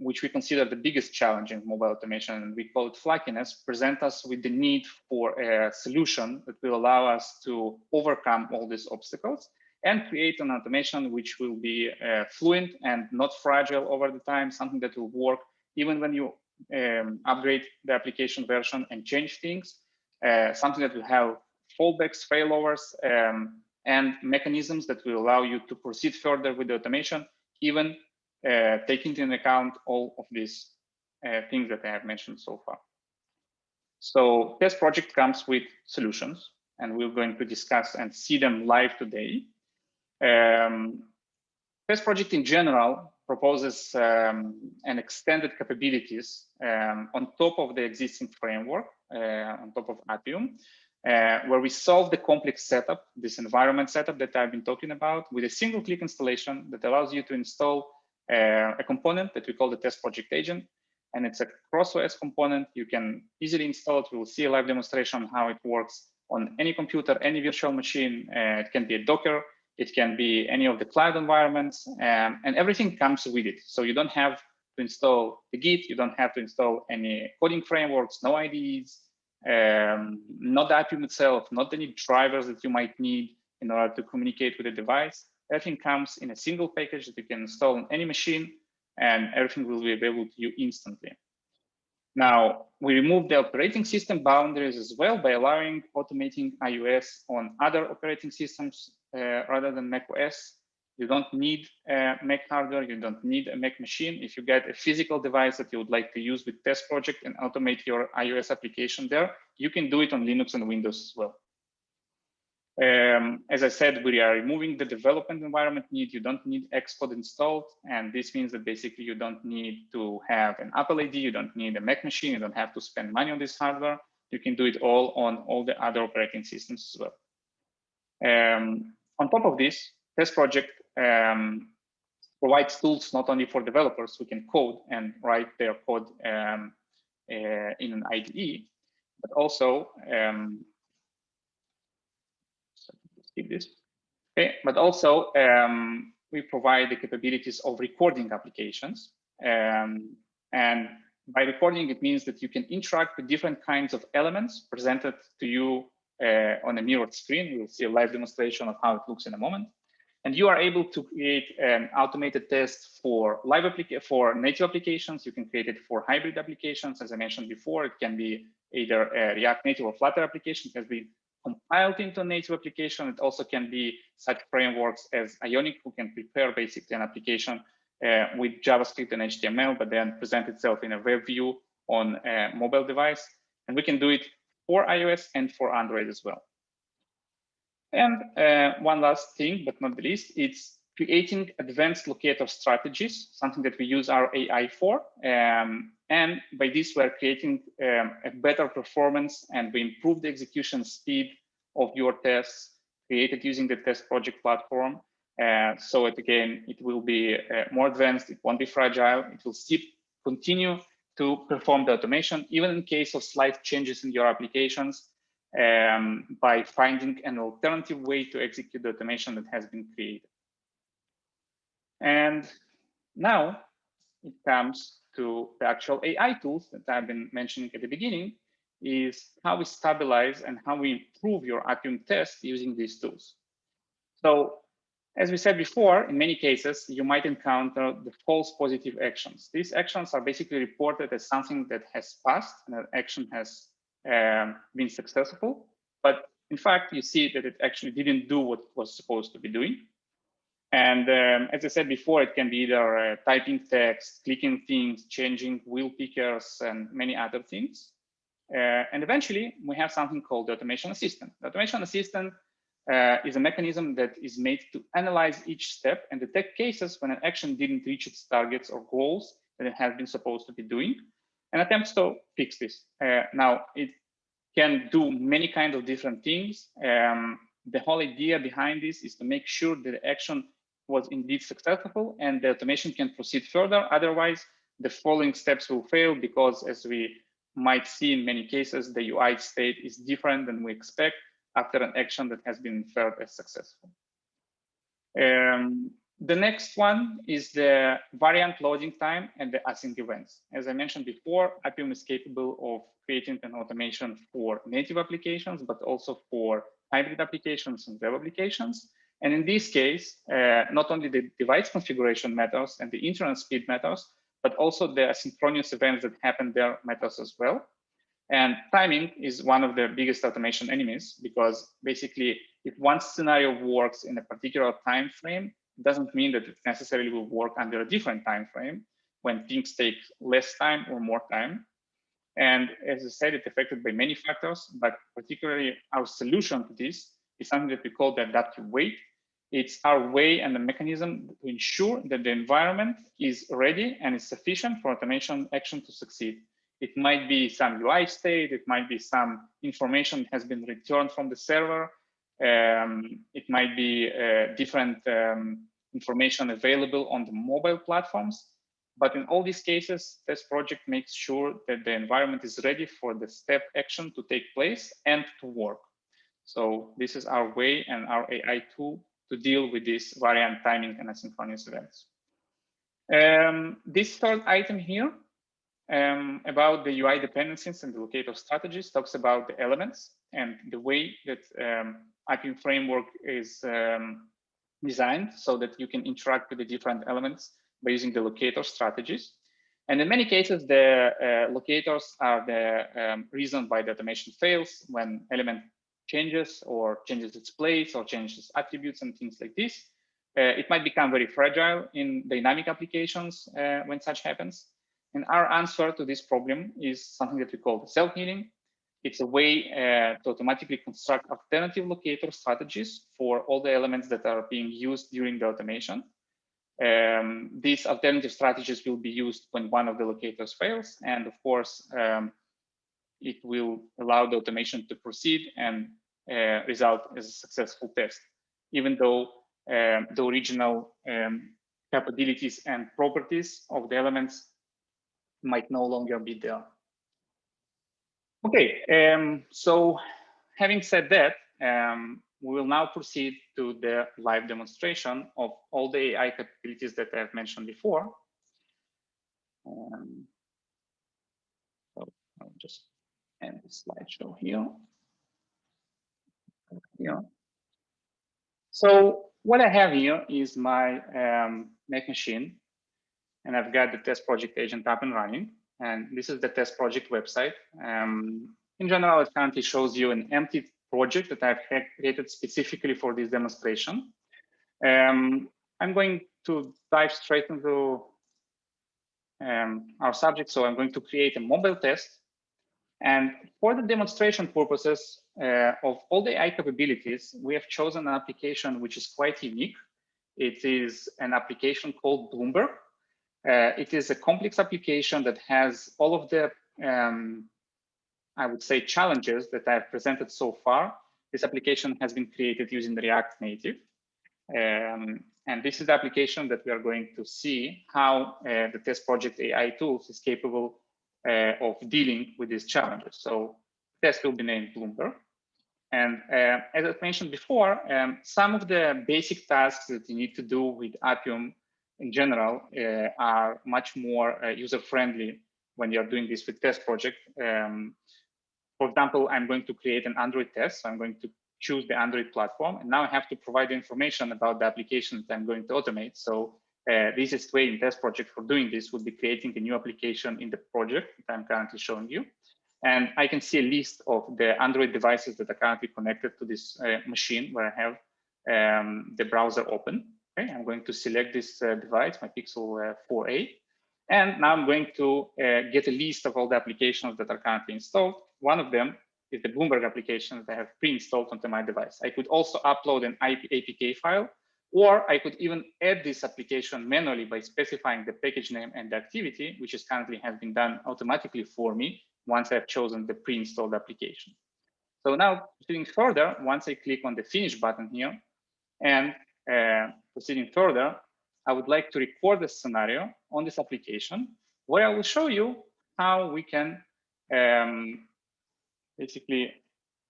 which we consider the biggest challenge in mobile automation, and we call it flakiness, present us with the need for a solution that will allow us to overcome all these obstacles and create an automation which will be fluent and not fragile over the time, something that will work even when you upgrade the application version and change things, something that will have fallbacks, failovers, and mechanisms that will allow you to proceed further with the automation, even taking into account all of these things that I have mentioned so far. So TestProject comes with solutions, and we're going to discuss and see them live today. TestProject in general proposes an extended capabilities on top of the existing framework, on top of Appium, where we solve the complex setup, this environment setup that I've been talking about, with a single click installation that allows you to install a component that we call the TestProject agent. And it's a cross-OS component. You can easily install it. We will see a live demonstration on how it works on any computer, any virtual machine. It can be a Docker. It can be any of the cloud environments, and everything comes with it. So you don't have to install the Git. You don't have to install any coding frameworks, no IDEs, not the Appium itself, not any drivers that you might need in order to communicate with the device. Everything comes in a single package that you can install on any machine, and everything will be available to you instantly. Now, we remove the operating system boundaries as well by allowing automating iOS on other operating systems rather than macOS. You don't need Mac hardware, you don't need a Mac machine. If you get a physical device that you would like to use with TestProject and automate your iOS application there, you can do it on Linux and Windows as well. As I said, we are removing the development environment need. You don't need Xcode installed. And this means that basically you don't need to have an Apple ID. You don't need a Mac machine. You don't have to spend money on this hardware. You can do it all on all the other operating systems as well. On top of this, TestProject provides tools not only for developers who can code and write their code in an IDE, but also skip this. Okay, but also we provide the capabilities of recording applications. And by recording, it means that you can interact with different kinds of elements presented to you on a mirrored screen. You'll see a live demonstration of how it looks in a moment. And you are able to create an automated test for native applications. You can create it for hybrid applications. As I mentioned before, it can be either a React Native or Flutter application. It has been compiled into a native application. It also can be such frameworks as Ionic, who can prepare basically an application with JavaScript and HTML, but then present itself in a web view on a mobile device. And we can do it for iOS and for Android as well. And one last thing, but not the least, it's creating advanced locator strategies, something that we use our AI for. And by this, we're creating a better performance, and we improve the execution speed of your tests created using the TestProject platform. So again, it will be more advanced, it won't be fragile, it will still continue to perform the automation, even in case of slight changes in your applications, by finding an alternative way to execute the automation that has been created. And now it comes to the actual AI tools that I've been mentioning at the beginning, is how we stabilize and how we improve your Appium test using these tools. So as we said before, in many cases, you might encounter the false positive actions. These actions are basically reported as something that has passed and an action has been successful. But in fact, you see that it actually didn't do what it was supposed to be doing. And as I said before, it can be either typing text, clicking things, changing wheel pickers, and many other things. And eventually, we have something called the automation assistant. The automation assistant is a mechanism that is made to analyze each step and detect cases when an action didn't reach its targets or goals that it has been supposed to be doing, and attempts to fix this. Now, it can do many kinds of different things. The whole idea behind this is to make sure that the action was indeed successful and the automation can proceed further. Otherwise, the following steps will fail because, as we might see in many cases, the UI state is different than we expect after an action that has been inferred as successful. The next one is the variant loading time and the async events. As I mentioned before, Appium is capable of creating an automation for native applications, but also for hybrid applications and web applications. And in this case, not only the device configuration matters and the internet speed matters, but also the asynchronous events that happen there matters as well. And timing is one of the biggest automation enemies, because basically, if one scenario works in a particular time frame, it doesn't mean that it necessarily will work under a different time frame when things take less time or more time. And as I said, it's affected by many factors, but particularly our solution to this is something that we call the adaptive wait. It's our way and the mechanism to ensure that the environment is ready and is sufficient for automation action to succeed. It might be some UI state, it might be some information that has been returned from the server, it might be different information available on the mobile platforms. But in all these cases, TestProject makes sure that the environment is ready for the step action to take place and to work. So this is our way and our AI tool to deal with this variant timing and asynchronous events. This third item here about the UI dependencies and the locator strategies talks about the elements and the way that Appium framework is designed so that you can interact with the different elements by using the locator strategies. And in many cases, the locators are the reason why the automation fails when element changes or changes its place or changes attributes and things like this. It might become very fragile in dynamic applications when such happens. And our answer to this problem is something that we call self-healing. It's a way to automatically construct alternative locator strategies for all the elements that are being used during the automation. These alternative strategies will be used when one of the locators fails. And of course, it will allow the automation to proceed and result as a successful test, even though the original capabilities and properties of the elements might no longer be there. Okay, so having said that, we will now proceed to the live demonstration of all the AI capabilities that I have mentioned before. So I'll just end the slideshow here. So what I have here is my Mac machine, and I've got the test project agent up and running. And this is the test project website. In general, it currently shows you an empty project that I've created specifically for this demonstration. I'm going to dive straight into our subject. So I'm going to create a mobile test. And for the demonstration purposes of all the AI capabilities, we have chosen an application which is quite unique. It is an application called Bloomberg. It is a complex application that has all of the, I would say, challenges that I've presented so far. This application has been created using React Native. And this is the application that we are going to see how the TestProject AI tools is capable of dealing with these challenges. So the test will be named Bloomberg. And as I mentioned before, some of the basic tasks that you need to do with Appium in general are much more user-friendly when you're doing this with TestProject. For example, I'm going to create an Android test. So I'm going to choose the Android platform. And now I have to provide information about the application that I'm going to automate. So the easiest way in TestProject for doing this would be creating a new application in the project that I'm currently showing you. And I can see a list of the Android devices that are currently connected to this machine where I have the browser open. Okay, I'm going to select this device, my Pixel 4a. And now I'm going to get a list of all the applications that are currently installed. One of them is the Bloomberg application that I have pre-installed onto my device. I could also upload an APK file, or I could even add this application manually by specifying the package name and the activity, which is currently has been done automatically for me once I've chosen the pre-installed application. So now proceeding further, once I click on the finish button here and proceeding further, I would like to record the scenario on this application where I will show you how we can basically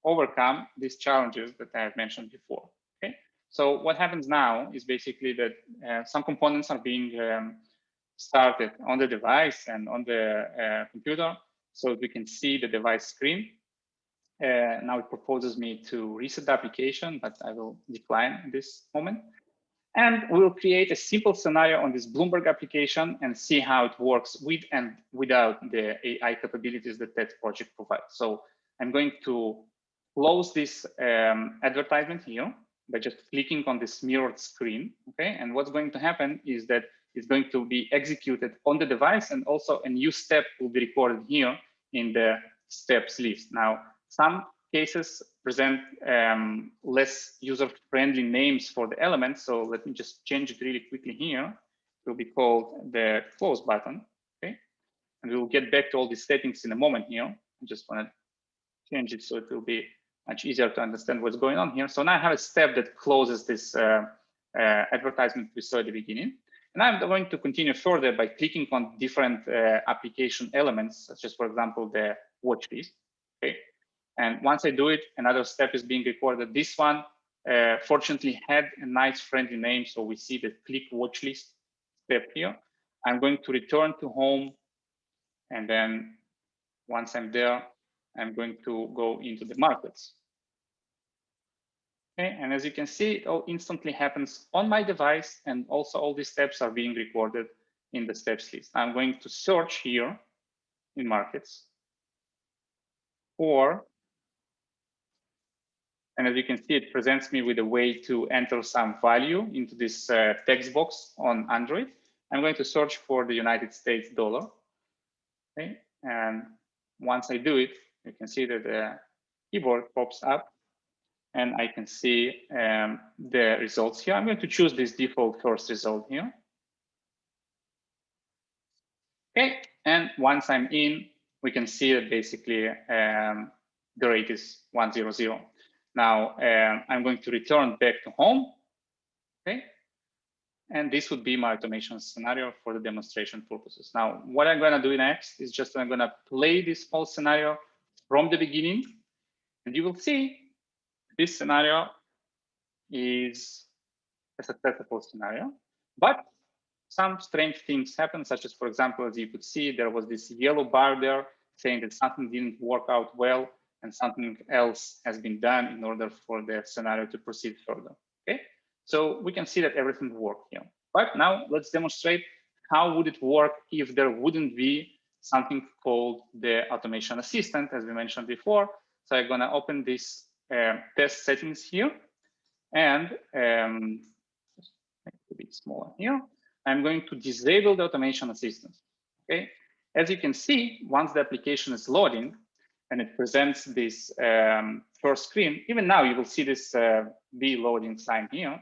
overcome these challenges that I have mentioned before. Okay, so what happens now is basically that some components are being started on the device and on the computer, so we can see the device screen. Now it proposes me to reset the application, but I will decline in this moment. And we'll create a simple scenario on this Bloomberg application and see how it works with and without the AI capabilities that TestProject provides. So I'm going to close this advertisement here by just clicking on this mirrored screen. Okay, and what's going to happen is that it's going to be executed on the device, and also a new step will be recorded here in the steps list. Now, some cases present less user-friendly names for the elements. So let me just change it really quickly here. It will be called the close button. Okay, and we'll get back to all these settings in a moment here. I just want to change it so it will be much easier to understand what's going on here. So now I have a step that closes this advertisement we saw at the beginning. And I'm going to continue further by clicking on different application elements, such as, for example, the watch list. Okay. And once I do it, another step is being recorded. This one, fortunately, had a nice friendly name. So we see the click watch list step here. I'm going to return to home. And then once I'm there, I'm going to go into the markets. Okay, and as you can see, it all instantly happens on my device, and also all these steps are being recorded in the steps list. I'm going to search here in markets for, and as you can see, it presents me with a way to enter some value into this text box on Android. I'm going to search for the United States dollar. Okay, and once I do it, you can see that the keyboard pops up, and I can see the results here. I'm going to choose this default first result here. Okay, and once I'm in, we can see that basically the rate is 100. Now I'm going to return back to home. Okay, and this would be my automation scenario for the demonstration purposes. Now, what I'm going to do next is just I'm going to play this whole scenario from the beginning, and you will see this scenario is a successful scenario, but some strange things happen, such as, for example, as you could see, there was this yellow bar there saying that something didn't work out well and something else has been done in order for the scenario to proceed further. Okay, So we can see that everything worked here. But now let's demonstrate how would it work if there wouldn't be something called the automation assistant, as we mentioned before. So I'm gonna open this test settings here, and just make it a bit smaller here. I'm going to disable the automation assistant. Okay, as you can see, once the application is loading and it presents this first screen, even now you will see this B loading sign here.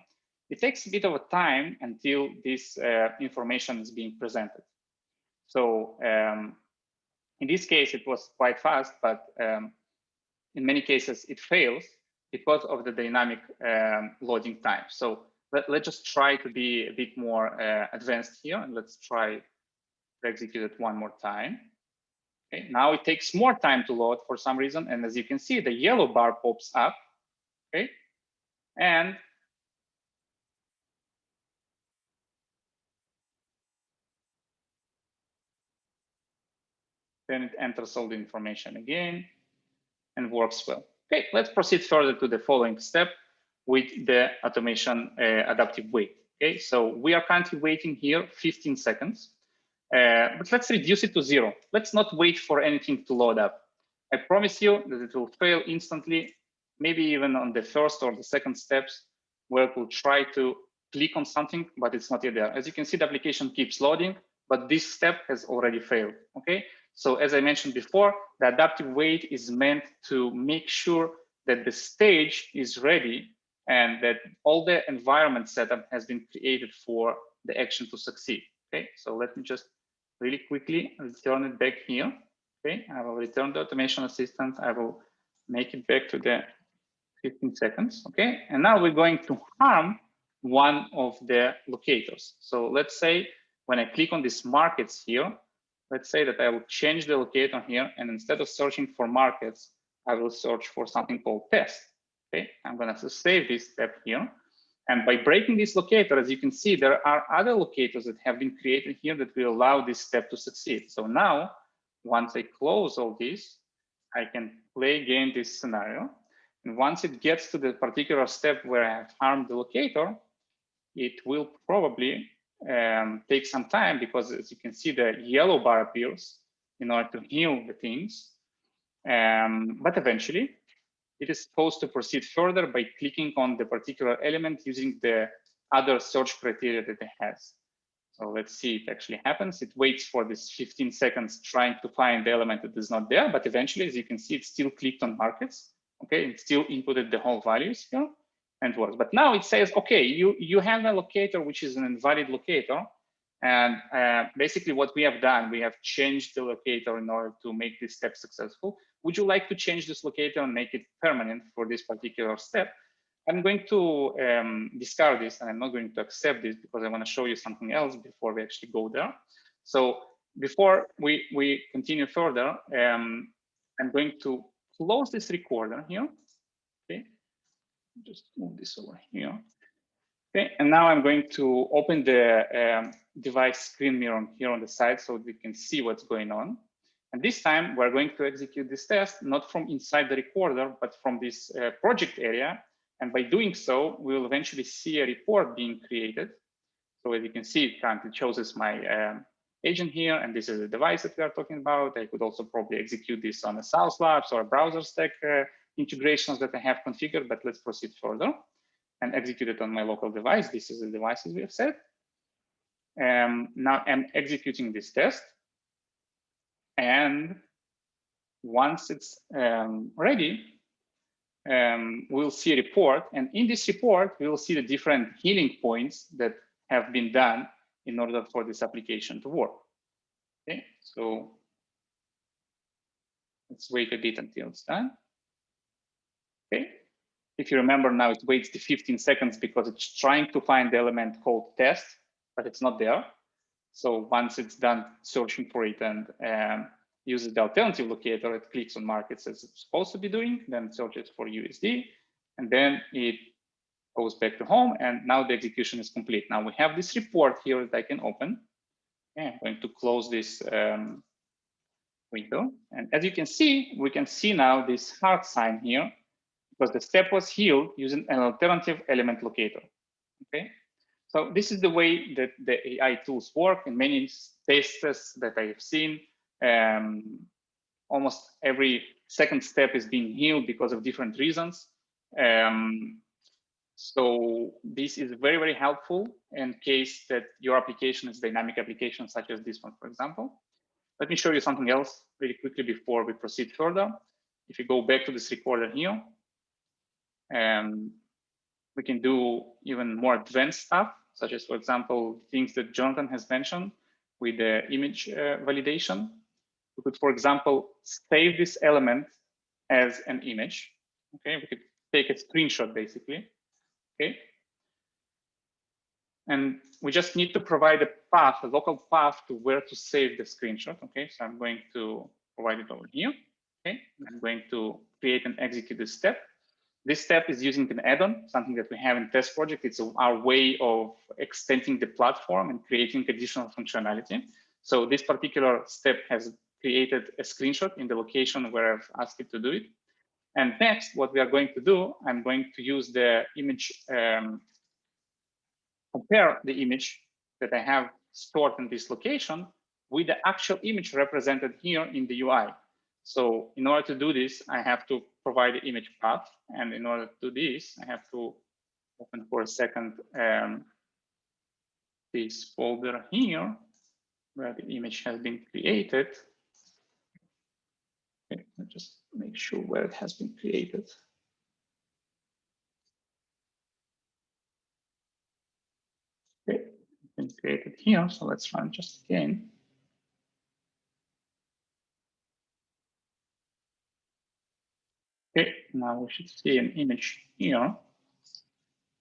It takes a bit of a time until this information is being presented. So in this case, it was quite fast, but in many cases it fails because of the dynamic loading time. So let's just try to be a bit more advanced here, and let's try to execute it one more time. Okay, now it takes more time to load for some reason, and as you can see, the yellow bar pops up. Okay, and then it enters all the information again and works well. Okay, let's proceed further to the following step with the automation adaptive wait. Okay, so we are currently waiting here 15 seconds, but let's reduce it to 0. Let's not wait for anything to load up. I promise you that it will fail instantly, maybe even on the first or the second steps, where it will try to click on something, but it's not yet there. As you can see, the application keeps loading, but this step has already failed. Okay, so as I mentioned before, the adaptive wait is meant to make sure that the stage is ready and that all the environment setup has been created for the action to succeed. Okay, so let me just really quickly return it back here. Okay, I will return the automation assistant. I will make it back to the 15 seconds. Okay, and now we're going to harm one of the locators. So let's say when I click on these markets here, let's say that I will change the locator here, and instead of searching for markets, I will search for something called test. Okay, I'm going to save this step here. And by breaking this locator, as you can see, there are other locators that have been created here that will allow this step to succeed. So now, once I close all this, I can play again this scenario. And once it gets to the particular step where I have harmed the locator, it will probably take some time, because as you can see, the yellow bar appears in order to heal the things. But eventually, it is supposed to proceed further by clicking on the particular element using the other search criteria that it has. So let's see if it actually happens. It waits for this 15 seconds trying to find the element that is not there, but eventually, as you can see, it still clicked on markets. Okay, it still inputted the whole values here and works. But now it says, okay, you have a locator which is an invalid locator. And basically what we have done, we have changed the locator in order to make this step successful. Would you like to change this locator and make it permanent for this particular step? I'm going to discard this, and I'm not going to accept this because I want to show you something else before we actually go there. So before we continue further, I'm going to close this recorder here. Okay, just move this over here. Okay, and now I'm going to open the device screen mirror here on the side so we can see what's going on. And this time we're going to execute this test, not from inside the recorder, but from this project area. And by doing so, we'll eventually see a report being created. So as you can see, it currently chooses my agent here, and this is the device that we are talking about. I could also probably execute this on a South Labs or a browser stack integrations that I have configured, but let's proceed further and execute it on my local device. This is the devices we have set. Now I'm executing this test. And once it's ready, we'll see a report. And in this report, we will see the different healing points that have been done in order for this application to work. Okay, so let's wait a bit until it's done. Okay, if you remember now, it waits the 15 seconds because it's trying to find the element called test, but it's not there. So once it's done searching for it and uses the alternative locator, it clicks on markets as it's supposed to be doing, then searches for USD, and then it goes back to home, and now the execution is complete. Now we have this report here that I can open. Okay, I'm going to close this window. And as you can see, we can see now this heart sign here, because the step was healed using an alternative element locator. Okay, so this is the way that the AI tools work. In many tests that I have seen, almost every second step is being healed because of different reasons. So this is very, very helpful in case that your application is dynamic application, such as this one, for example. Let me show you something else really quickly before we proceed further. If you go back to this recorder here, we can do even more advanced stuff, such as, for example, things that Jonathan has mentioned with the image validation. We could, for example, save this element as an image. Okay, we could take a screenshot basically. Okay, and we just need to provide a path, a local path to where to save the screenshot. Okay, so I'm going to provide it over here. Okay, I'm going to create and execute this step. This step is using an add-on, something that we have in TestProject. It's our way of extending the platform and creating additional functionality. So this particular step has created a screenshot in the location where I've asked it to do it. And next, what we are going to do, I'm going to use the image, compare the image that I have stored in this location with the actual image represented here in the UI. So in order to do this, I have to provide the image path. And in order to do this, I have to open for a second this folder here where the image has been created. Okay, I'll just make sure where it has been created. Okay, it's been created here. So let's run just again. Okay, now we should see an image here.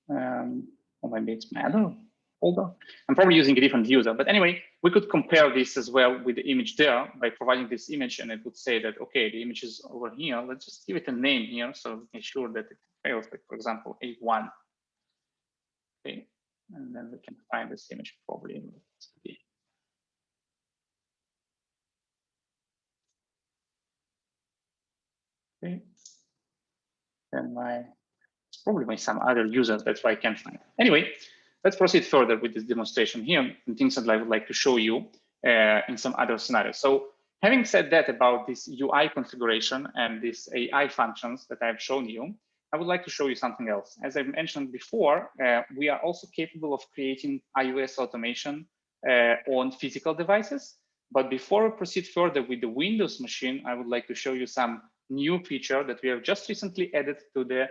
Or maybe it's my other folder. I'm probably using a different user, but anyway, we could compare this as well with the image there by providing this image, and it would say that, okay, the image is over here. Let's just give it a name here so we can ensure that it fails, like, for example, A1. Okay, and then we can find this image probably. Okay, and probably by some other users, that's why I can't find it. Anyway, let's proceed further with this demonstration here and things that I would like to show you in some other scenarios. So having said that about this UI configuration and these AI functions that I've shown you, I would like to show you something else. As I've mentioned before, we are also capable of creating iOS automation on physical devices. But before we proceed further with the Windows machine, I would like to show you some new feature that we have just recently added to the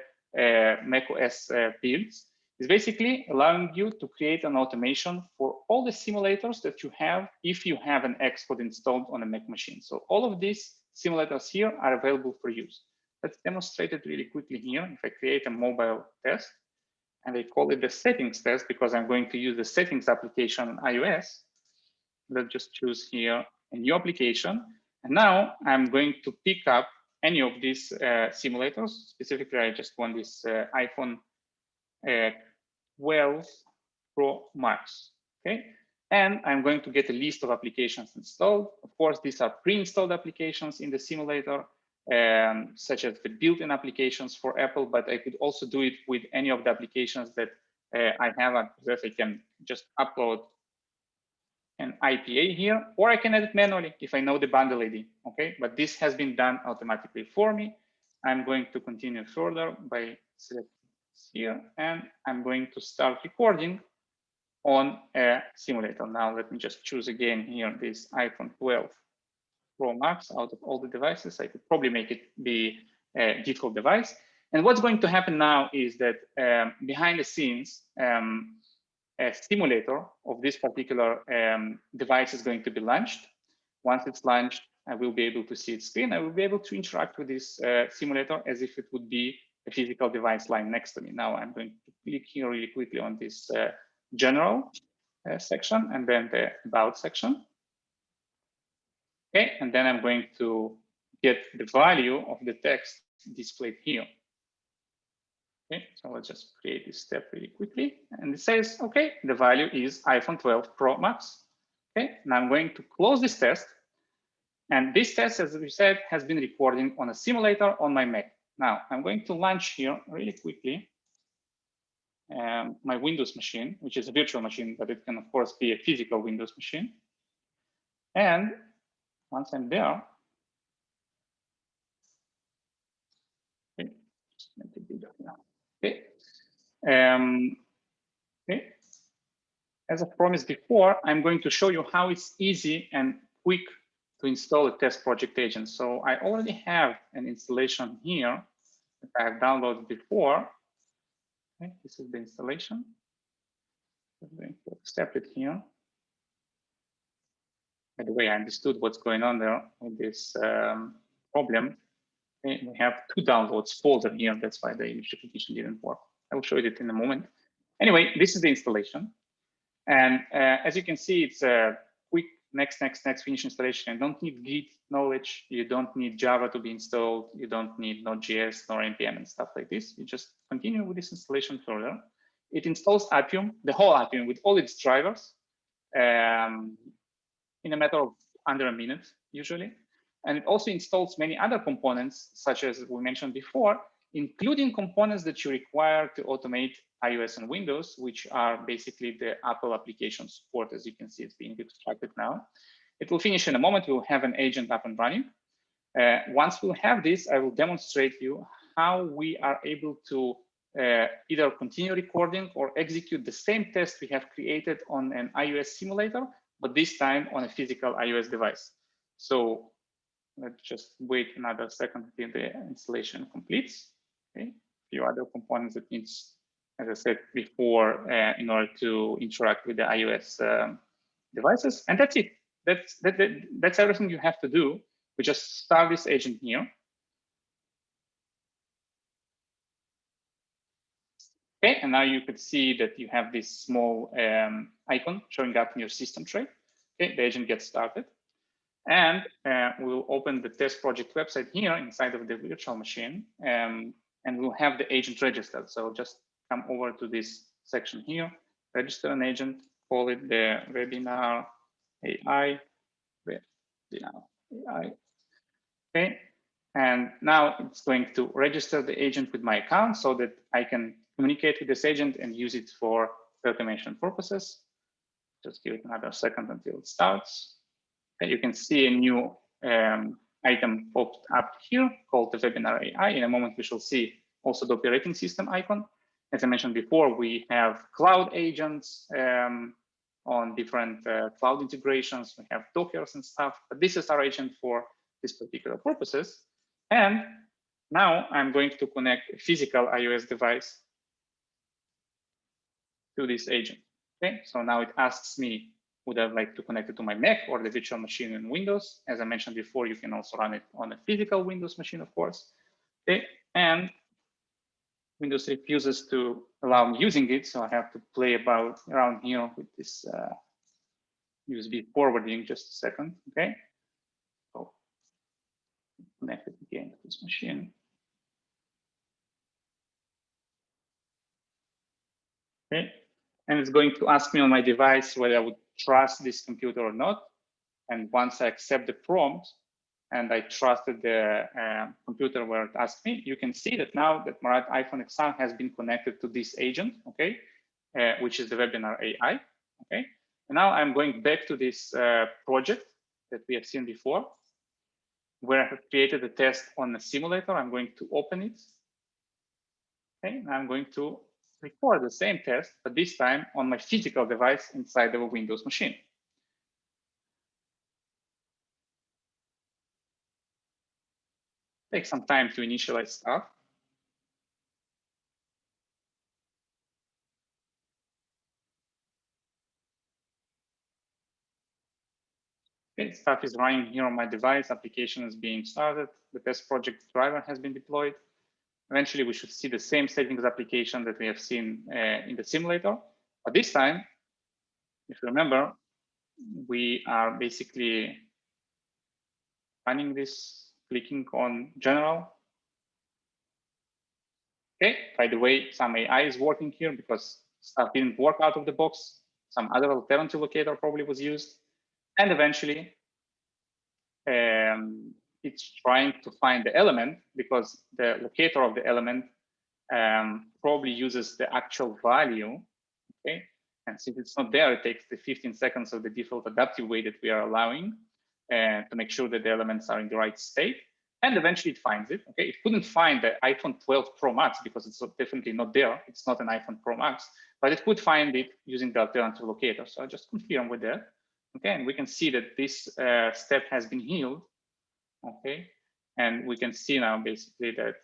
macOS builds. Is basically allowing you to create an automation for all the simulators that you have if you have an Xcode installed on a Mac machine. So all of these simulators here are available for use. Let's demonstrate it really quickly here. If I create a mobile test and I call it the settings test because I'm going to use the settings application on iOS, let's just choose here a new application. And now I'm going to pick up any of these simulators. Specifically, I just want this iPhone 12 Pro Max, okay? And I'm going to get a list of applications installed. Of course, these are pre-installed applications in the simulator, such as the built-in applications for Apple, but I could also do it with any of the applications that I have. I can just upload an IPA here, or I can edit manually if I know the bundle ID, okay? But this has been done automatically for me. I'm going to continue further by selecting here, and I'm going to start recording on a simulator. Now, let me just choose again here this iPhone 12 Pro Max out of all the devices. I could probably make it be a default device. And what's going to happen now is that behind the scenes, a simulator of this particular device is going to be launched. Once it's launched, I will be able to see its screen. I will be able to interact with this simulator as if it would be a physical device lying next to me. Now I'm going to click here really quickly on this general section and then the about section. Okay, and then I'm going to get the value of the text displayed here. Okay, so let's just create this step really quickly. And it says, okay, the value is iPhone 12 Pro Max. Okay, and I'm going to close this test. And this test, as we said, has been recording on a simulator on my Mac. Now I'm going to launch here really quickly my Windows machine, which is a virtual machine, but it can, of course, be a physical Windows machine. And once I'm there, okay, okay. Okay. As I promised before, I'm going to show you how it's easy and quick to install a TestProject agent. So I already have an installation here that I have downloaded before. Okay, this is the installation. I'm going to accept it here. By the way, I understood what's going on there with this problem. Okay, we have two downloads folder here. That's why the initial application didn't work. I will show you it in a moment. Anyway, this is the installation. And as you can see, it's a quick next, finish installation. You don't need Git knowledge. You don't need Java to be installed. You don't need Node.js nor NPM and stuff like this. You just continue with this installation further. It installs Appium, the whole Appium with all its drivers in a matter of under a minute, usually. And it also installs many other components, such as we mentioned before, including components that you require to automate iOS and Windows, which are basically the Apple application support. As you can see, it's being extracted now. It will finish in a moment. We'll have an agent up and running. Once we'll have this, I will demonstrate you how we are able to either continue recording or execute the same test we have created on an iOS simulator, but this time on a physical iOS device. So let's just wait another second until the installation completes. Okay, a few other components that needs, as I said before, in order to interact with the iOS devices, and that's it. That's everything you have to do. We just start this agent here. Okay, and now you could see that you have this small icon showing up in your system tray. Okay, the agent gets started. And we'll open the TestProject website here inside of the virtual machine, and we'll have the agent registered. So just come over to this section here, register an agent, call it the webinar AI, webinar AI. Okay, and now it's going to register the agent with my account so that I can communicate with this agent and use it for automation purposes. Just give it another second until it starts. You can see a new item popped up here called the webinar AI. In a moment, we shall see also the operating system icon. As I mentioned before, we have cloud agents on different cloud integrations. We have Dockers and stuff, but this is our agent for this particular purposes. And now I'm going to connect a physical iOS device to this agent. Okay, so now it asks me, would I like to connect it to my Mac or the virtual machine in Windows? As I mentioned before, you can also run it on a physical Windows machine, of course. Okay, and Windows refuses to allow me using it, so I have to play around here with this USB forwarding. Just a second, okay? So connect it again to this machine. Okay, and it's going to ask me on my device whether I would trust this computer or not. And once I accept the prompt and I trusted the computer where it asked me, you can see that now that Marat iPhone XR has been connected to this agent, okay, which is the webinar AI, okay. And now I'm going back to this project that we have seen before, where I have created a test on a simulator. I'm going to open it, okay, and I'm going to record the same test, but this time on my physical device inside of a Windows machine. Take some time to initialize stuff. Okay, stuff is running here on my device. Application is being started. The TestProject driver has been deployed. Eventually, we should see the same settings application that we have seen in the simulator. But this time, if you remember, we are basically running this, clicking on General. Okay, by the way, some AI is working here because stuff didn't work out of the box. Some other alternative locator probably was used. And eventually, it's trying to find the element because the locator of the element probably uses the actual value, okay? And since it's not there, it takes the 15 seconds of the default adaptive way that we are allowing to make sure that the elements are in the right state. And eventually it finds it, okay? It couldn't find the iPhone 12 Pro Max because it's definitely not there. It's not an iPhone Pro Max, but it could find it using the alternative locator. So I just confirm with that, okay? And we can see that this step has been healed, okay? And we can see now basically that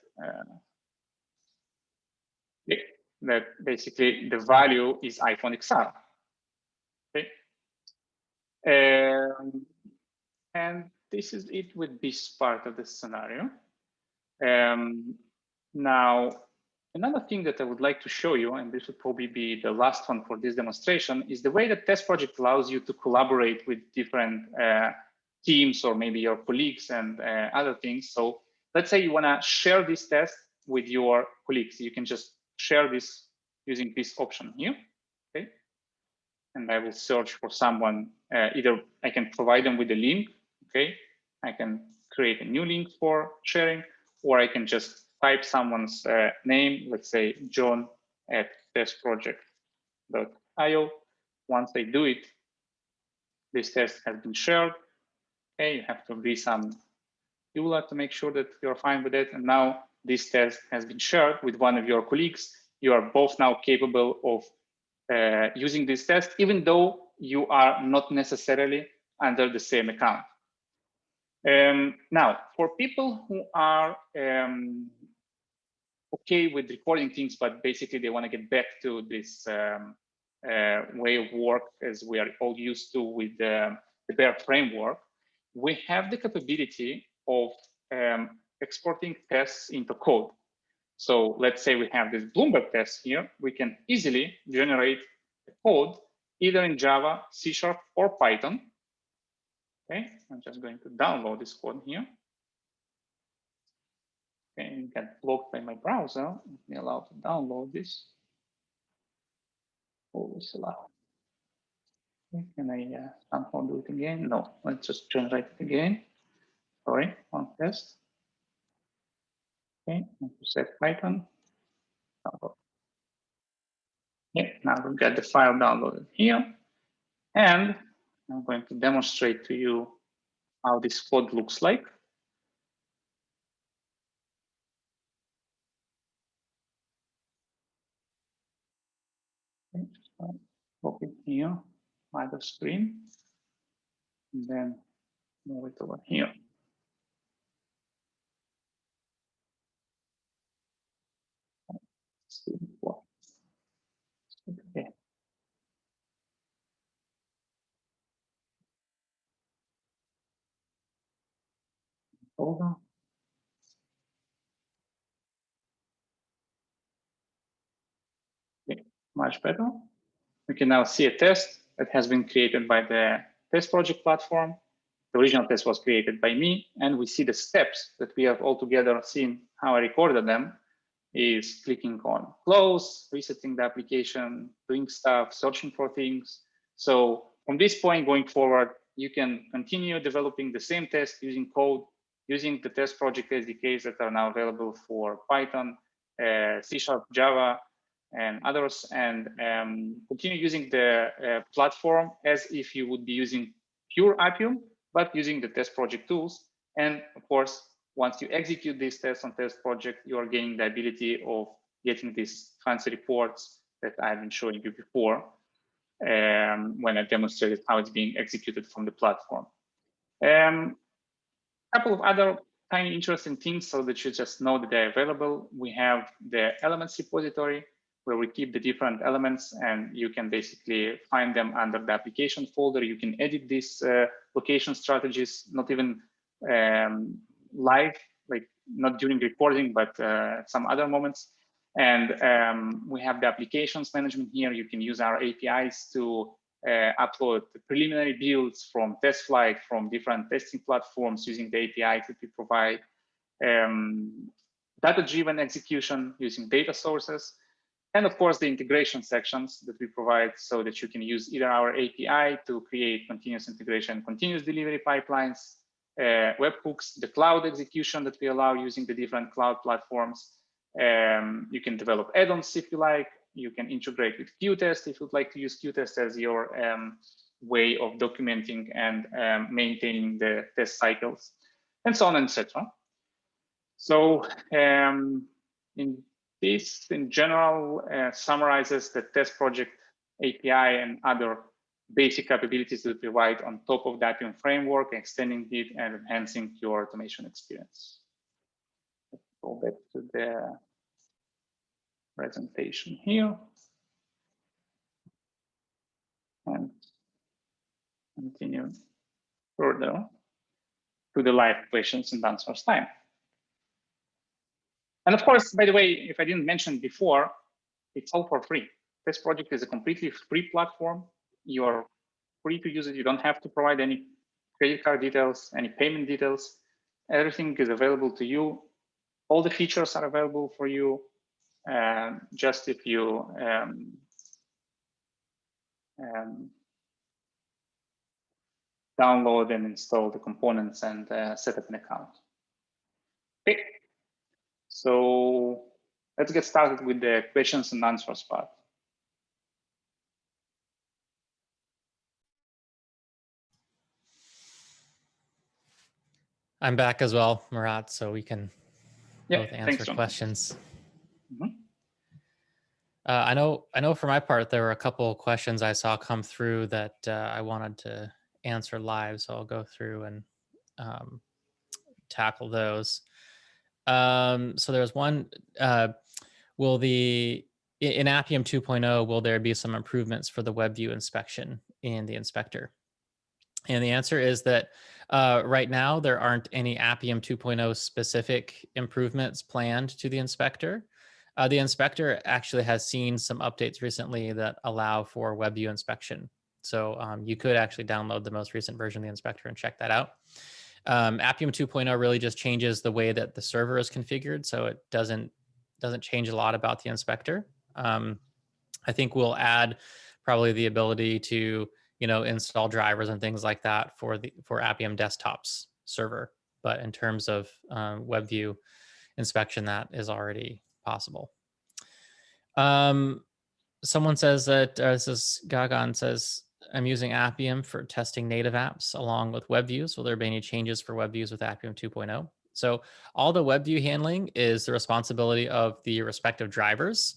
that basically the value is iPhone XR. Okay. And this is it with this part of the scenario. Now, another thing that I would like to show you, and this would probably be the last one for this demonstration, is the way that TestProject allows you to collaborate with different teams or maybe your colleagues and other things. So let's say you want to share this test with your colleagues. You can just share this using this option here, okay? And I will search for someone, either I can provide them with a link, okay? I can create a new link for sharing, or I can just type someone's name, let's say John at testproject.io. Once I do it, this test has been shared. Okay, you have to agree some EULA to make sure that you're fine with it. And now this test has been shared with one of your colleagues. You are both now capable of using this test, even though you are not necessarily under the same account. Now, for people who are okay with recording things, but basically they want to get back to this way of work as we are all used to with the Bear framework, we have the capability of exporting tests into code. So let's say we have this Bloomberg test here. We can easily generate a code either in Java, C# or Python. Okay, I'm just going to download this code here. Okay, it got blocked by my browser. Let me allow to download this. Always allow. Okay, can I somehow do it again? No, let's just generate it again. Sorry, one test. Okay, I'm to set Python. Yeah, now we've got the file downloaded here. And I'm going to demonstrate to you how this code looks like. Okay, so open here, either screen, and then move it over here. Okay. Over. Okay, much better. We can now see a test that has been created by the TestProject platform. The original test was created by me, and we see the steps that we have altogether seen how I recorded them is clicking on close, resetting the application, doing stuff, searching for things. So from this point going forward, you can continue developing the same test using code, using the TestProject SDKs that are now available for Python, C#, Java, and others, and continue using the platform as if you would be using pure Appium, but using the TestProject tools. And of course, once you execute these tests on TestProject, you are gaining the ability of getting these fancy reports that I've been showing you before when I demonstrated how it's being executed from the platform. A couple of other tiny interesting things so that you just know that they're available. We have the elements repository where we keep the different elements, and you can basically find them under the application folder. You can edit these location strategies, not even live, like not during recording, but some other moments. And we have the applications management here. You can use our APIs to upload the preliminary builds from TestFlight, from different testing platforms using the APIs that we provide. Data-driven execution using data sources. And of course, the integration sections that we provide so that you can use either our API to create continuous integration, continuous delivery pipelines, webhooks, the cloud execution that we allow using the different cloud platforms, You can develop add-ons if you like. You can integrate with Qtest if you'd like to use Qtest as your way of documenting and maintaining the test cycles, and so on and so on. So in this, in general, summarizes the TestProject API and other basic capabilities that we provide on top of the Appium framework, extending it and enhancing your automation experience. Let's go back to the presentation here and continue further to the live questions and answers time. And of course, by the way, if I didn't mention before, it's all for free. TestProject is a completely free platform. You're free to use it. You don't have to provide any credit card details, any payment details. Everything is available to you. All the features are available for you. Just if you download and install the components and set up an account. Okay, so let's get started with the questions and answers part. I'm back as well, Marat, so we can both answer thanks, questions. Mm-hmm. I know for my part, there were a couple of questions I saw come through that I wanted to answer live, so I'll go through and tackle those. So there's one, will in Appium 2.0, will there be some improvements for the web view inspection in the inspector? And the answer is that right now, there aren't any Appium 2.0 specific improvements planned to the inspector. The inspector actually has seen some updates recently that allow for web view inspection. So you could actually download the most recent version of the inspector and check that out. Appium 2.0 really just changes the way that the server is configured, so it doesn't change a lot about the inspector. I think we'll add probably the ability to install drivers and things like that for Appium Desktop's server. But in terms of web view inspection, that is already possible. Someone says that, this is Gagan says, I'm using Appium for testing native apps along with web views. Will there be any changes for web views with Appium 2.0? So all the web view handling is the responsibility of the respective drivers.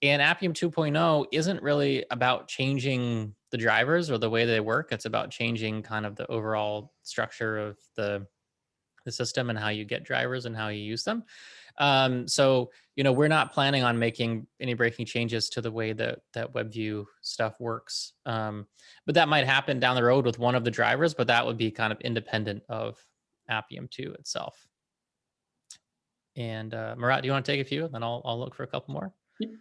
And Appium 2.0 isn't really about changing the drivers or the way they work. It's about changing kind of the overall structure of the system and how you get drivers and how you use them. So, we're not planning on making any breaking changes to the way that WebView stuff works. But that might happen down the road with one of the drivers, but that would be kind of independent of Appium 2 itself. And Marat, do you want to take a few? And then I'll look for a couple more.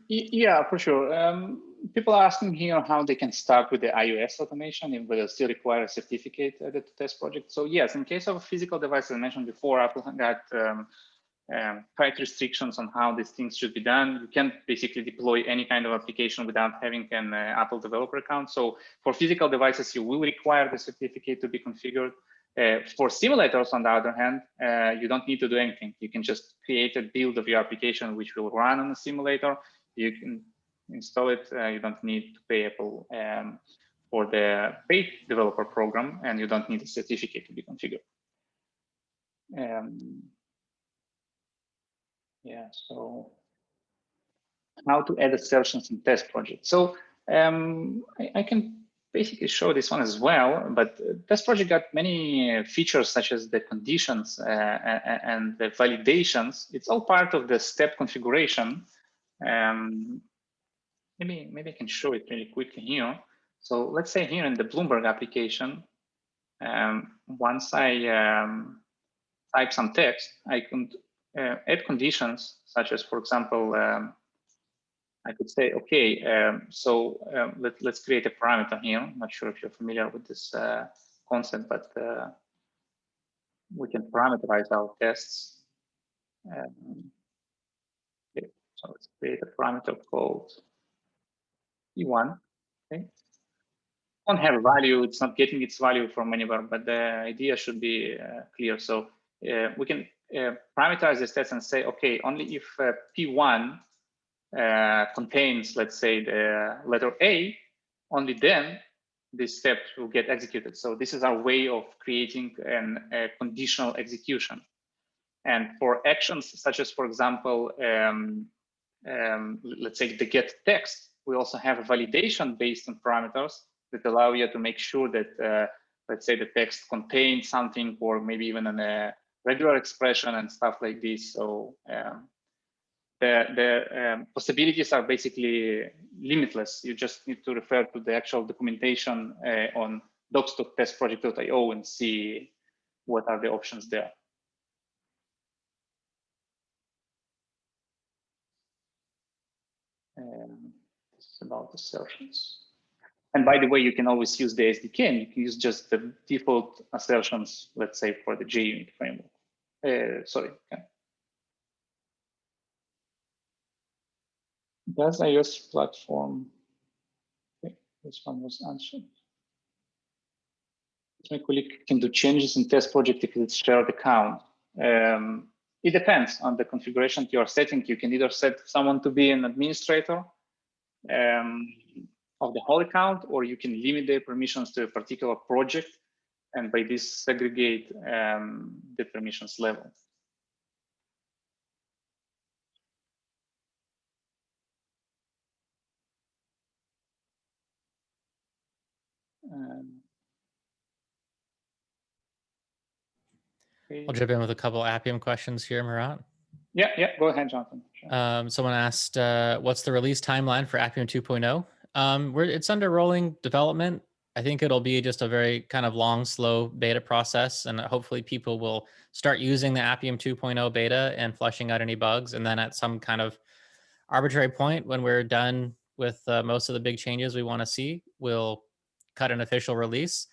Yeah, for sure. People are asking here how they can start with the iOS automation, but they still require a certificate at the TestProject. So yes, in case of a physical device, as I mentioned before, Apple got tight restrictions on how these things should be done. You can't basically deploy any kind of application without having an Apple developer account. So for physical devices, you will require the certificate to be configured. For simulators, on the other hand, you don't need to do anything. You can just create a build of your application which will run on a simulator. You can install it. You don't need to pay Apple for the paid developer program, and you don't need a certificate to be configured. Yeah, so how to add assertions in TestProject. So I can basically show this one as well, but TestProject got many features such as the conditions and the validations. It's all part of the step configuration. Maybe I can show it really quickly here. So let's say here in the Bloomberg application, once I type some text, I can add conditions such as, for example, I could say, okay, let's create a parameter here. I'm not sure if you're familiar with this concept, but we can parameterize our tests. Okay, so let's create a parameter called E1. Okay, don't have a value. It's not getting its value from anywhere, but the idea should be clear. So we can parameterize the stats and say, okay, only if P1 contains, let's say, the letter A, only then this step will get executed. So this is our way of creating a conditional execution. And for actions such as, for example, let's say the get text, we also have a validation based on parameters that allow you to make sure that, let's say, the text contains something, or maybe even a regular expression and stuff like this. So the possibilities are basically limitless. You just need to refer to the actual documentation on docs.testproject.io and see what are the options there. This is about assertions. And by the way, you can always use the SDK, and you can use just the default assertions, let's say, for the JUnit framework. Sorry. Does iOS platform? Okay, this one was answered. My colleague can do changes in test project if it's shared account. It depends on the configuration you are setting. You can either set someone to be an administrator of the whole account, or you can limit their permissions to a particular project, and by this segregate the permissions level. I'll jump in with a couple Appium questions here, Marat. Yeah, go ahead, Jonathan. Sure. Someone asked, what's the release timeline for Appium 2.0? It's under rolling development. I think it'll be just a very kind of long, slow beta process, and hopefully people will start using the Appium 2.0 beta and flushing out any bugs. And then at some kind of arbitrary point, when we're done with most of the big changes we want to see, we'll cut an official release.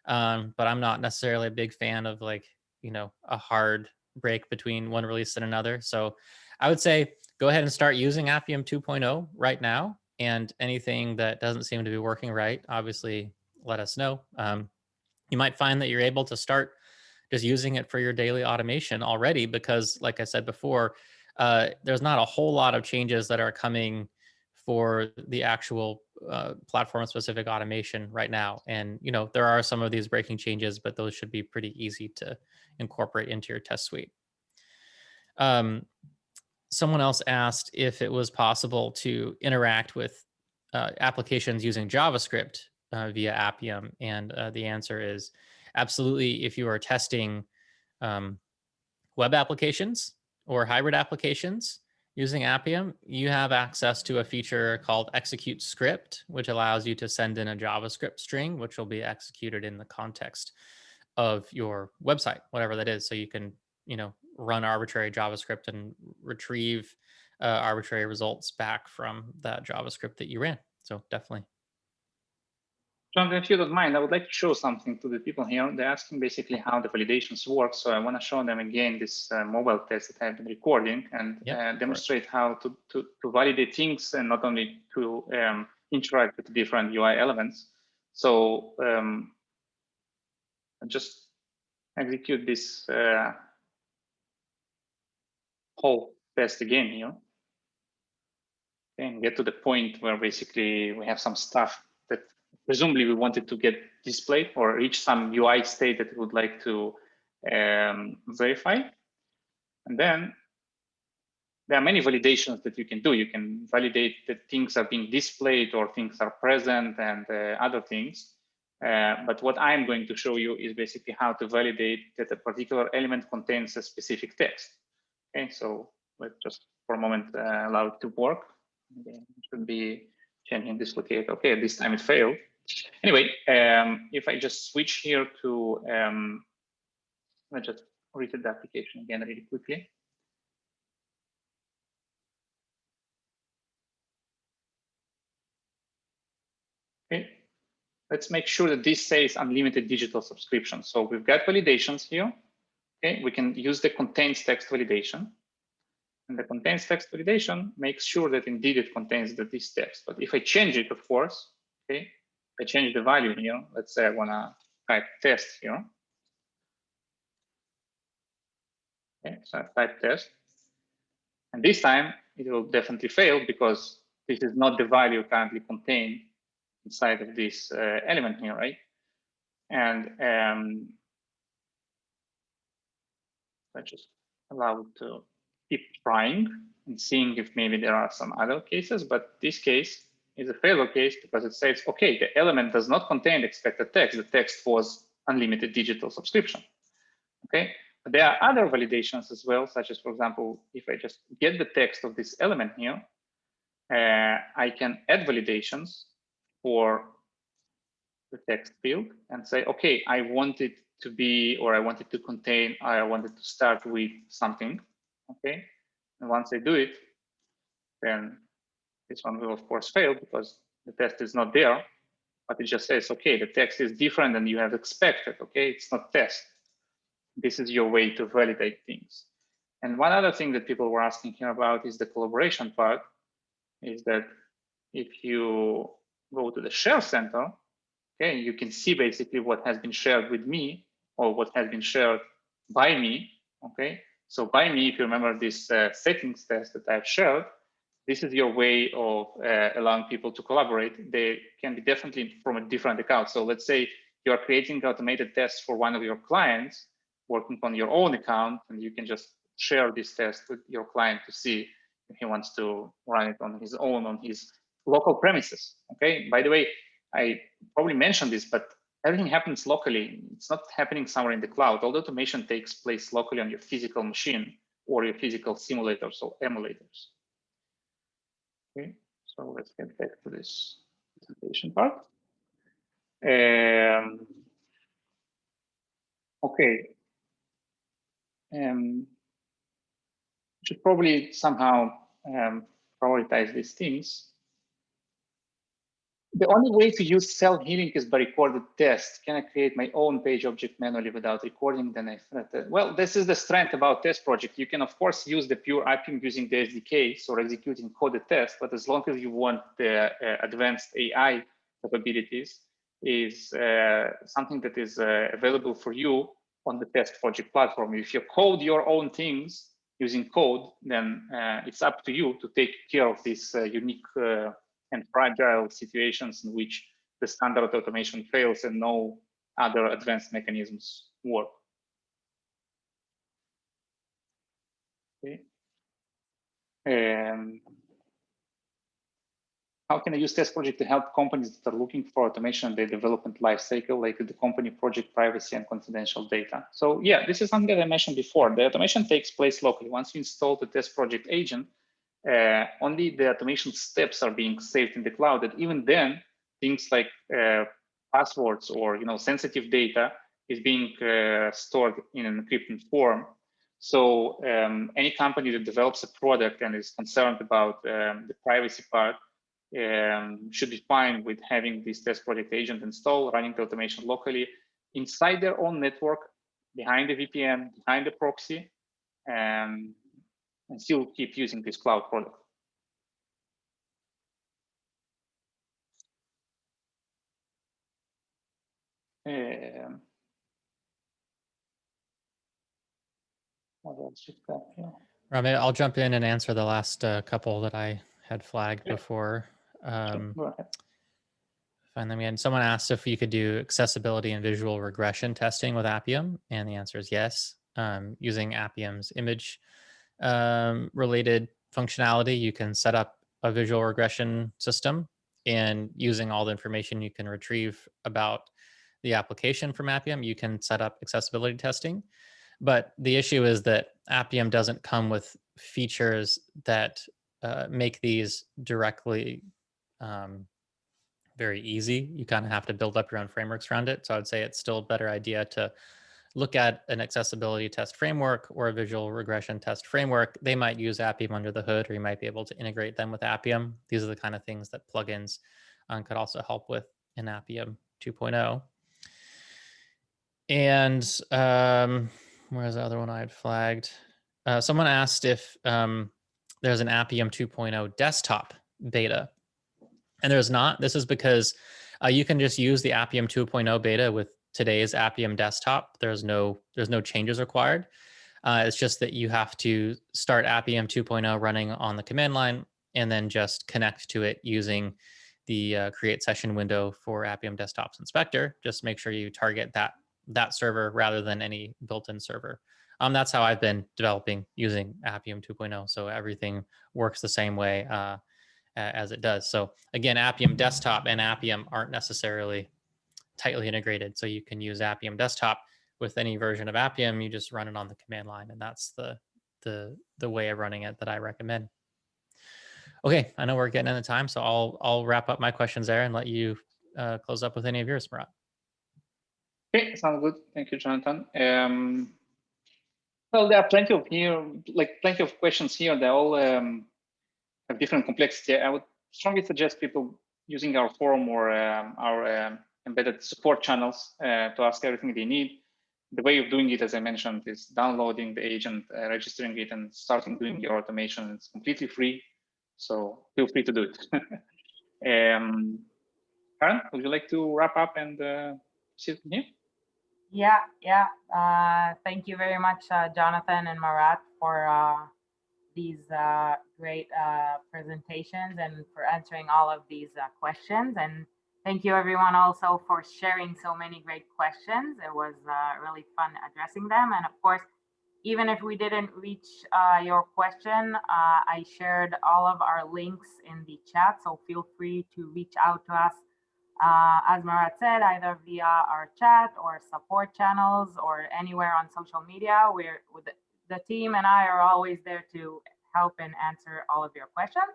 But I'm not necessarily a big fan of, like, a hard break between one release and another. So I would say go ahead and start using Appium 2.0 right now. And anything that doesn't seem to be working right, obviously let us know. You might find that you're able to start just using it for your daily automation already, because like I said before, there's not a whole lot of changes that are coming for the actual platform specific automation right now. And, there are some of these breaking changes, but those should be pretty easy to incorporate into your test suite. Someone else asked if it was possible to interact with applications using JavaScript via Appium. And the answer is absolutely. If you are testing web applications or hybrid applications using Appium, you have access to a feature called execute script, which allows you to send in a JavaScript string, which will be executed in the context of your website, whatever that is. So you can, run arbitrary JavaScript and retrieve arbitrary results back from that JavaScript that you ran. So definitely. John, if you don't mind, I would like to show something to the people here. They're asking basically how the validations work. So I want to show them again this mobile test that I've been recording, and demonstrate how to validate things, and not only to interact with different UI elements. So just execute this whole test again here, and get to the point where basically we have some stuff that presumably we wanted to get displayed or reach some UI state that we would like to verify. And then there are many validations that you can do. You can validate that things are being displayed or things are present and other things. But what I'm going to show you is basically how to validate that a particular element contains a specific text. Okay, so let's just for a moment allow it to work. Okay, it should be changing this locator. Okay, this time it failed. Anyway, if I just switch here to, let's just reset the application again really quickly. Okay, let's make sure that this says unlimited digital subscription. So we've got validations here. Okay, we can use the contains text validation. And the contains text validation makes sure that indeed it contains this text. But if I change it, of course, okay, I change the value here. Let's say I want to type test here. Okay, so I type test. And this time it will definitely fail because this is not the value currently contained inside of this element here, right? And I just allow it to keep trying and seeing if maybe there are some other cases, but this case is a failure case because it says, okay, the element does not contain the expected text. The text was unlimited digital subscription, okay? But there are other validations as well, such as, for example, if I just get the text of this element here, I can add validations for the text field and say, okay, I want it to be, or I want it to contain, I want it to start with something, okay? And once I do it, then this one will of course fail because the test is not there, but it just says, okay, the text is different than you have expected, okay? It's not test. This is your way to validate things. And one other thing that people were asking here about is the collaboration part, is that if you go to the share center, okay, you can see basically what has been shared with me or what has been shared by me, okay? So by me, if you remember this settings test that I've shared, this is your way of allowing people to collaborate. They can be definitely from a different account. So let's say you're creating automated tests for one of your clients working on your own account, and you can just share this test with your client to see if he wants to run it on his own, on his local premises, okay? By the way, I probably mentioned this, but everything happens locally. It's not happening somewhere in the cloud. All the automation takes place locally on your physical machine or your physical simulators or emulators. Okay, so let's get back to this presentation part. Okay. Should probably somehow prioritize these things. The only way to use self-healing is by recorded tests. Can I create my own page object manually without recording? Then well, this is the strength about TestProject. You can, of course, use the pure Appium using the SDKs or executing coded tests, but as long as you want the advanced AI capabilities, is something that is available for you on the TestProject platform. If you code your own things using code, then it's up to you to take care of this unique and fragile situations in which the standard automation fails and no other advanced mechanisms work. Okay. How can I use TestProject to help companies that are looking for automation in their development lifecycle, like the company project privacy and confidential data? So yeah, this is something that I mentioned before. The automation takes place locally. Once you install the TestProject agent, only the automation steps are being saved in the cloud. And even then, things like passwords or sensitive data is being stored in an encrypted form. So any company that develops a product and is concerned about the privacy part should be fine with having this TestProject agent installed, running the automation locally inside their own network, behind the VPN, behind the proxy, and still keep using this cloud product. What else you got here? Rami, I'll jump in and answer the last couple that I had flagged before. Sure. Go ahead. Find them again. Someone asked if you could do accessibility and visual regression testing with Appium, and the answer is yes. Using Appium's image related functionality, you can set up a visual regression system, and using all the information you can retrieve about the application from Appium, you can set up accessibility testing. But the issue is that Appium doesn't come with features that make these directly very easy. You kind of have to build up your own frameworks around it. So I would say it's still a better idea to look at an accessibility test framework or a visual regression test framework. They might use Appium under the hood, or you might be able to integrate them with Appium. These are the kind of things that plugins could also help with in Appium 2.0. And where's the other one I had flagged? Someone asked if there's an Appium 2.0 desktop beta. And there's not. This is because you can just use the Appium 2.0 beta with today's Appium desktop. There's no changes required. It's just that you have to start Appium 2.0 running on the command line and then just connect to it using the create session window for Appium Desktop's inspector. Just make sure you target that server rather than any built-in server. That's how I've been developing using Appium 2.0. So everything works the same way as it does. So again, Appium Desktop and Appium aren't necessarily tightly integrated. So you can use Appium Desktop with any version of Appium. You just run it on the command line, and that's the way of running it that I recommend. Okay, I know we're getting into time, so I'll wrap up my questions there and let you close up with any of yours, Marat. Okay, sounds good. Thank you, Jonathan. Well, there are plenty of questions here. They all have different complexity. I would strongly suggest people using our forum or our embedded support channels to ask everything they need. The way of doing it, as I mentioned, is downloading the agent, registering it, and starting doing your automation. It's completely free, so feel free to do it. Karen, would you like to wrap up and see it from here? Yeah. Thank you very much, Jonathan and Marat, for these great presentations and for answering all of these questions. And thank you everyone also for sharing so many great questions. It was really fun addressing them. And of course, even if we didn't reach your question, I shared all of our links in the chat. So feel free to reach out to us, as Marat said, either via our chat or support channels or anywhere on social media. We're with the team and I are always there to help and answer all of your questions.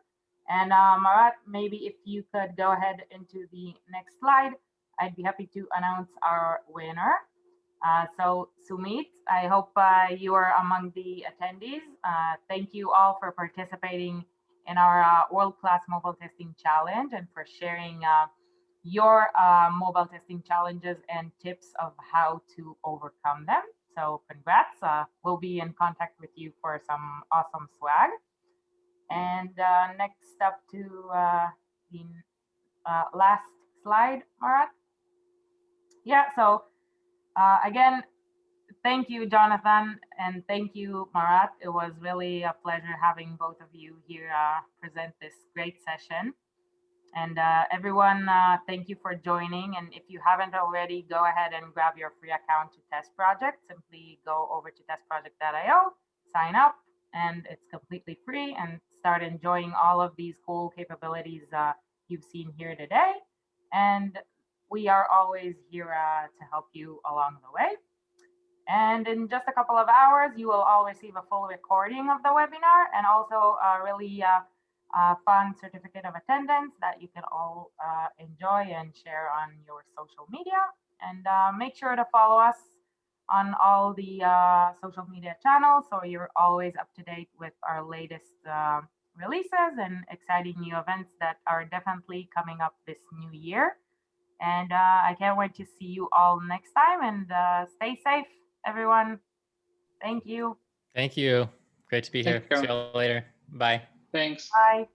And Marat, maybe if you could go ahead into the next slide, I'd be happy to announce our winner. So Sumit, I hope you are among the attendees. Thank you all for participating in our world-class mobile testing challenge and for sharing your mobile testing challenges and tips of how to overcome them. So congrats. We'll be in contact with you for some awesome swag. And next up to the last slide, Marat. Yeah, so again, thank you, Jonathan, and thank you, Marat. It was really a pleasure having both of you here present this great session. And everyone, thank you for joining. And if you haven't already, go ahead and grab your free account to TestProject. Simply go over to testproject.io, sign up, and it's completely free, and start enjoying all of these cool capabilities you've seen here today. And we are always here to help you along the way. And in just a couple of hours, you will all receive a full recording of the webinar and also a really fun certificate of attendance that you can all enjoy and share on your social media. And make sure to follow us on all the social media channels so you're always up to date with our latest releases and exciting new events that are definitely coming up this new year. And I can't wait to see you all next time, and stay safe, everyone. Thank you. Thank you. Great to be here. See you all later. Bye. Thanks. Bye.